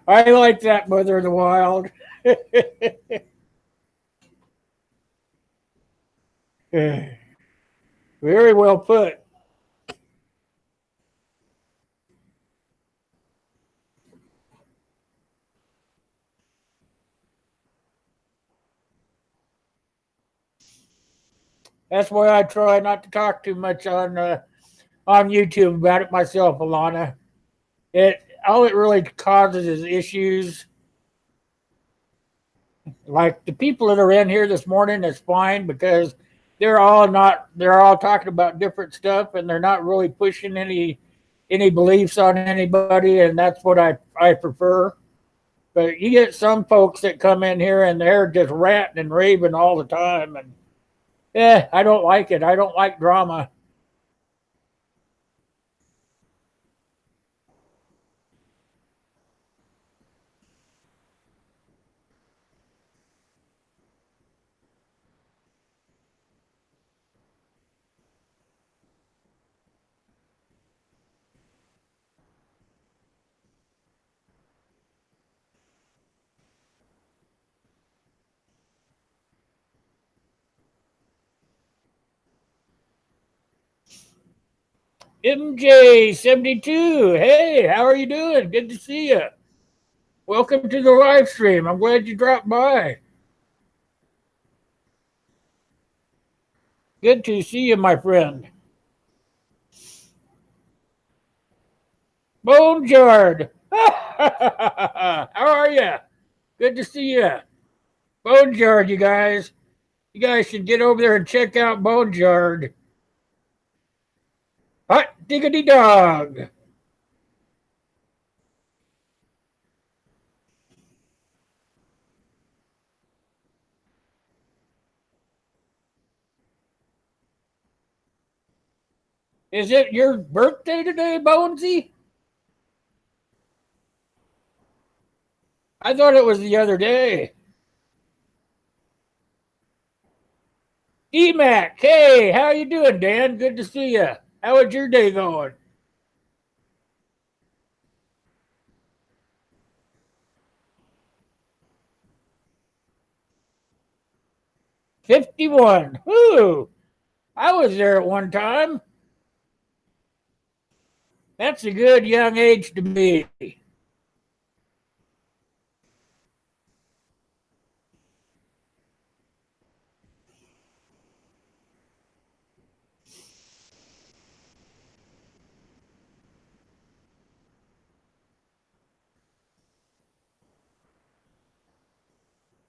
I like that, Mother of the Wild. Very well put. That's why I try not to talk too much on YouTube about it myself, Alana. It all it really causes is issues. Like the people that are in here this morning is fine because they're all talking about different stuff and they're not really pushing any beliefs on anybody, and that's what I prefer. But you get some folks that come in here and they're just ranting and raving all the time, and I don't like it. I don't like drama. MJ72, hey, how are you doing? Good to see you. Welcome to the live stream. I'm glad you dropped by. Good to see you, my friend. Bonejard. How are you? Good to see you. Bonejard, you guys. You guys should get over there and check out Bonejard. Hot diggity dog. Is it your birthday today, Bonesy? I thought it was the other day. Emac, hey, how you doing, Dan? Good to see you. How was your day going? 51. Whoo! I was there at one time. That's a good young age to be.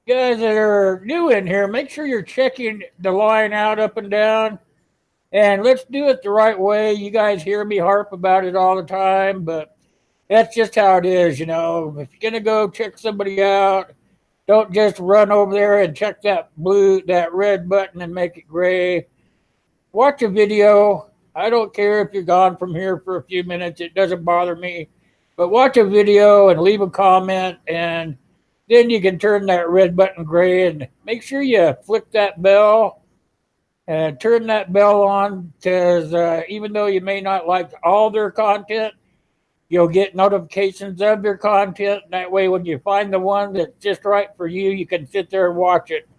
You guys that are new in here, make sure you're checking the line out up and down. And let's do it the right way. You guys hear me harp about it all the time, but that's just how it is, you know. If you're gonna go check somebody out, don't just run over there and check that red button and make it gray. Watch a video. I don't care if you're gone from here for a few minutes, it doesn't bother me. But watch a video and leave a comment, and then you can turn that red button gray and make sure you flick that bell and turn that bell on because even though you may not like all their content, you'll get notifications of their content. That way, when you find the one that's just right for you, you can sit there and watch it,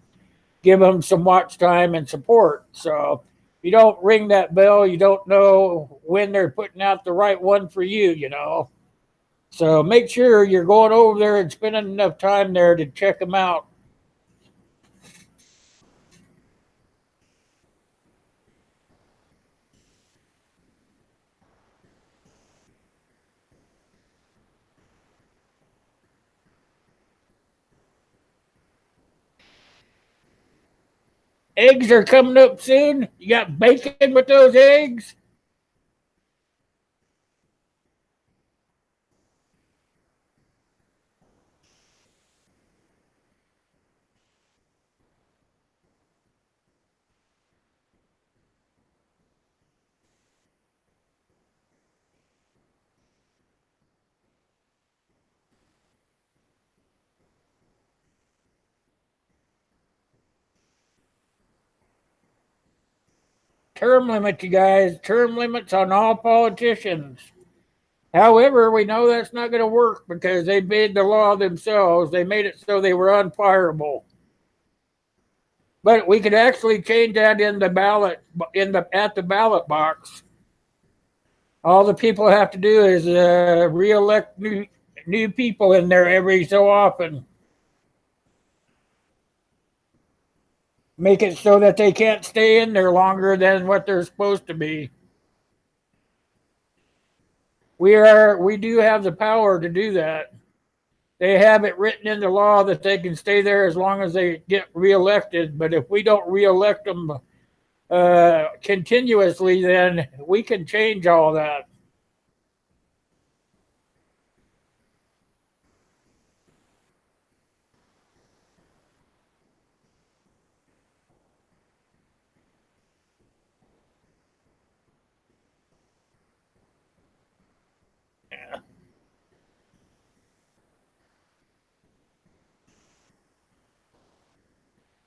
give them some watch time and support. So if you don't ring that bell, you don't know when they're putting out the right one for you, you know. So make sure you're going over there and spending enough time there to check them out. Eggs are coming up soon. You got bacon with those eggs? Term limit, you guys. Term limits on all politicians. However, we know that's not going to work because they made the law themselves. They made it so they were unfireable. But we could actually change that in the ballot in the at the ballot box. All the people have to do is reelect new people in there every so often. Make it so that they can't stay in there longer than what they're supposed to be. We do have the power to do that. They have it written in the law that they can stay there as long as they get reelected. But if we don't reelect them continuously, then we can change all that.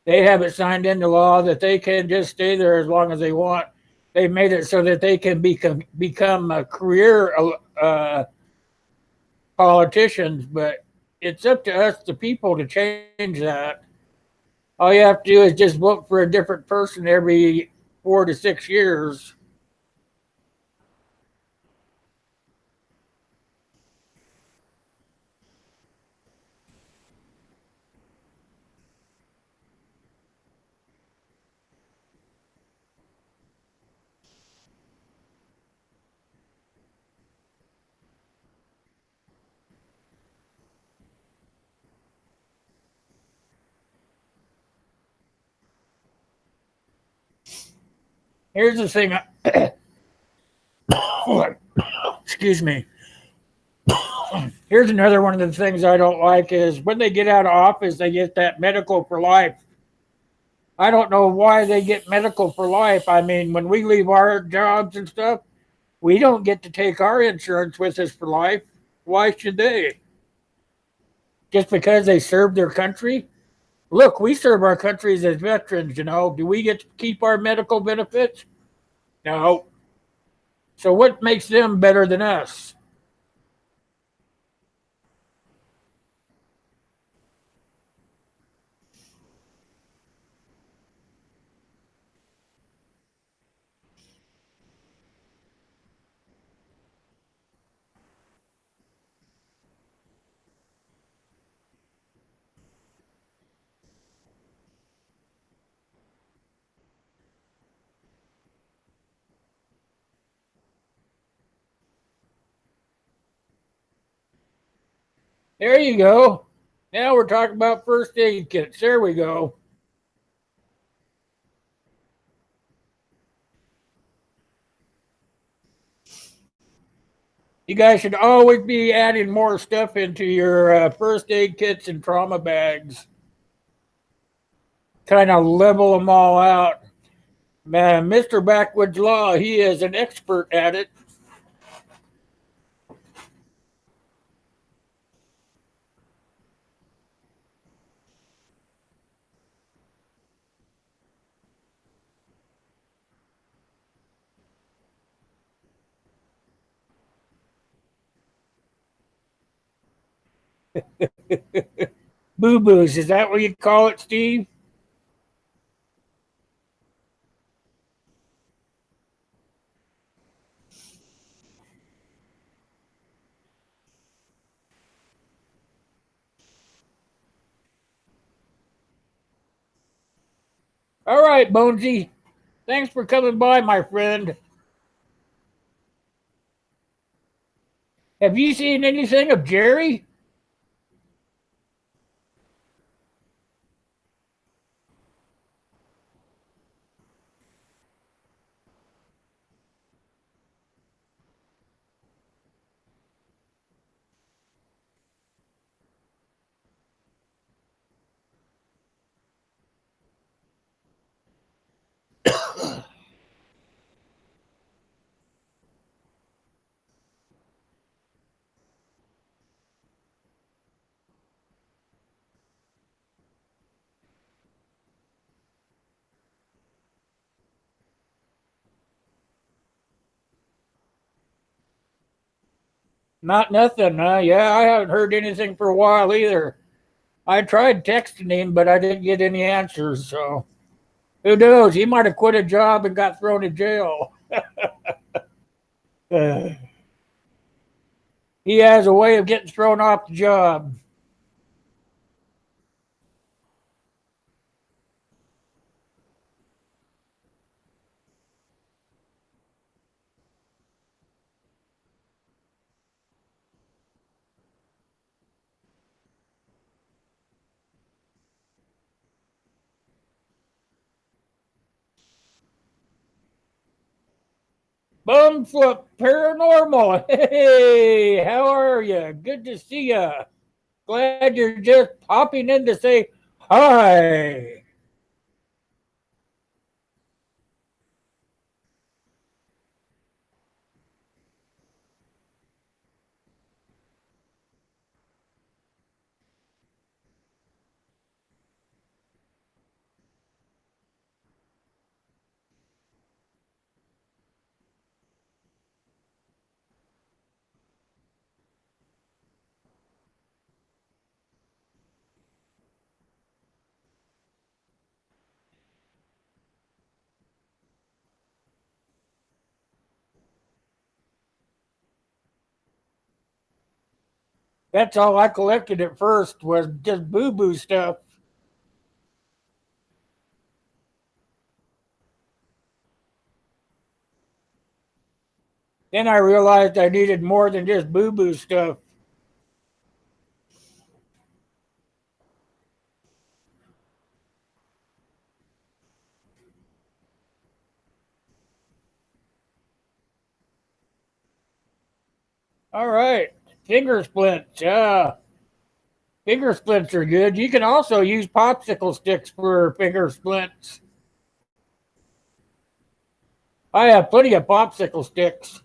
They have it signed into law that they can just stay there as long as they want. They made it so that they can become a career politicians, but it's up to us, the people, to change that. All you have to do is just vote for a different person every 4 to 6 years. Here's the thing. Excuse me. Here's another one of the things I don't like is when they get out of office, they get that medical for life. I don't know why they get medical for life. I mean, when we leave our jobs and stuff, we don't get to take our insurance with us for life. Why should they? Just because they serve their country? Look, we serve our countries as veterans, you know. Do we get to keep our medical benefits? No. So what makes them better than us? There you go. Now we're talking about first aid kits. There we go. You guys should always be adding more stuff into your first aid kits and trauma bags. Kind of level them all out. Man, Mr. Backwoods Law, he is an expert at it. Boo boos, is that what you call it, Steve? All right, Bonesy. Thanks for coming by, my friend. Have you seen anything of Jerry? Not nothing, huh? Yeah, I haven't heard anything for a while either. I tried texting him, but I didn't get any answers, so who knows? He might have quit a job and got thrown in jail. Uh, he has a way of getting thrown off the job. Bumfoot Paranormal. Hey, how are you? Good to see you. Glad you're just popping in to say hi. That's all I collected at first was just boo boo stuff. Then I realized I needed more than just boo boo stuff. All right. Finger splints. Finger splints are good. You can also use popsicle sticks for finger splints. I have plenty of popsicle sticks.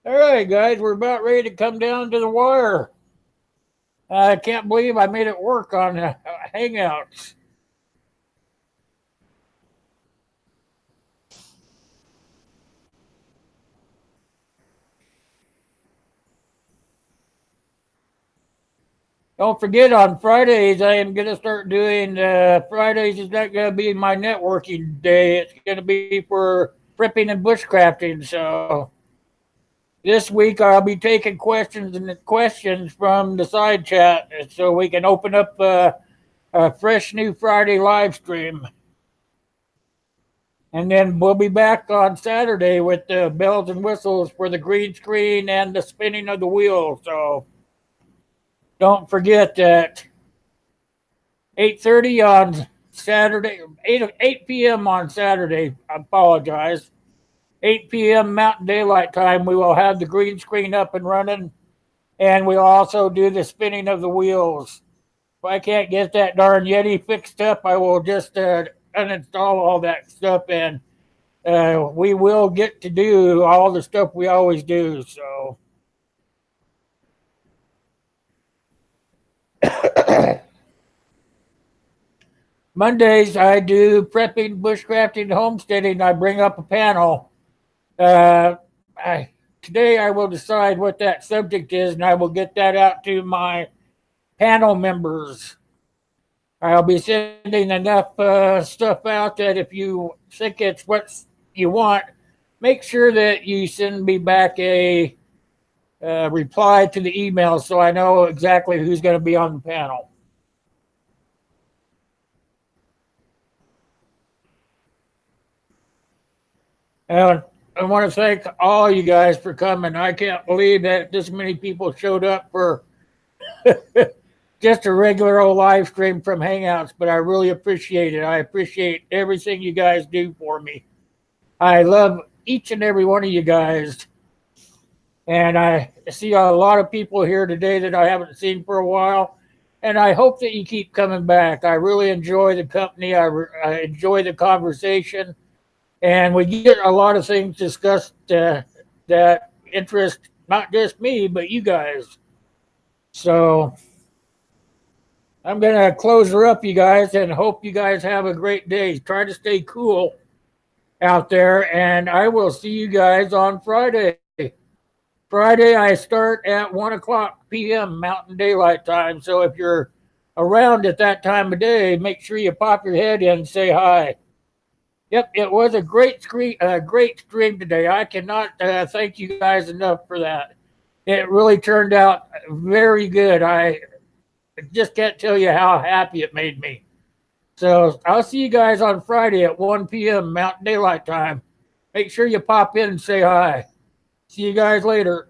All right, guys, we're about ready to come down to the wire. I can't believe I made it work on Hangouts. Don't forget, on Fridays, I am going to start doing Fridays is not going to be my networking day. It's going to be for prepping and bushcrafting. So this week I'll be taking questions from the side chat so we can open up a fresh new Friday live stream. And then we'll be back on Saturday with the bells and whistles for the green screen and the spinning of the wheel. So don't forget that 8:30 on Saturday, 8 p.m. on Saturday. I apologize. 8 p.m. Mountain Daylight Time, we will have the green screen up and running, and we'll also do the spinning of the wheels. If I can't get that darn Yeti fixed up, I will just uninstall all that stuff, and we will get to do all the stuff we always do. So Mondays, I do prepping, bushcrafting, homesteading. I bring up a panel. Uh, Today, I will decide what that subject is, and I will get that out to my panel members. I'll be sending enough stuff out that if you think it's what you want, make sure that you send me back a reply to the email so I know exactly who's going to be on the panel. And I want to thank all you guys for coming. I can't believe that this many people showed up for just a regular old live stream from Hangouts, but I really appreciate it. I appreciate everything you guys do for me. I love each and every one of you guys. And I see a lot of people here today that I haven't seen for a while. And I hope that you keep coming back. I really enjoy the company. I enjoy the conversation. And we get a lot of things discussed that interest not just me, but you guys. So I'm going to close her up, you guys, and hope you guys have a great day. Try to stay cool out there, and I will see you guys on Friday. Friday, I start at 1 o'clock p.m. Mountain Daylight Time. So if you're around at that time of day, make sure you pop your head in and say hi. Yep, it was a great stream today. I cannot thank you guys enough for that. It really turned out very good. I just can't tell you how happy it made me. So I'll see you guys on Friday at 1 p.m. Mountain Daylight Time. Make sure you pop in and say hi. See you guys later.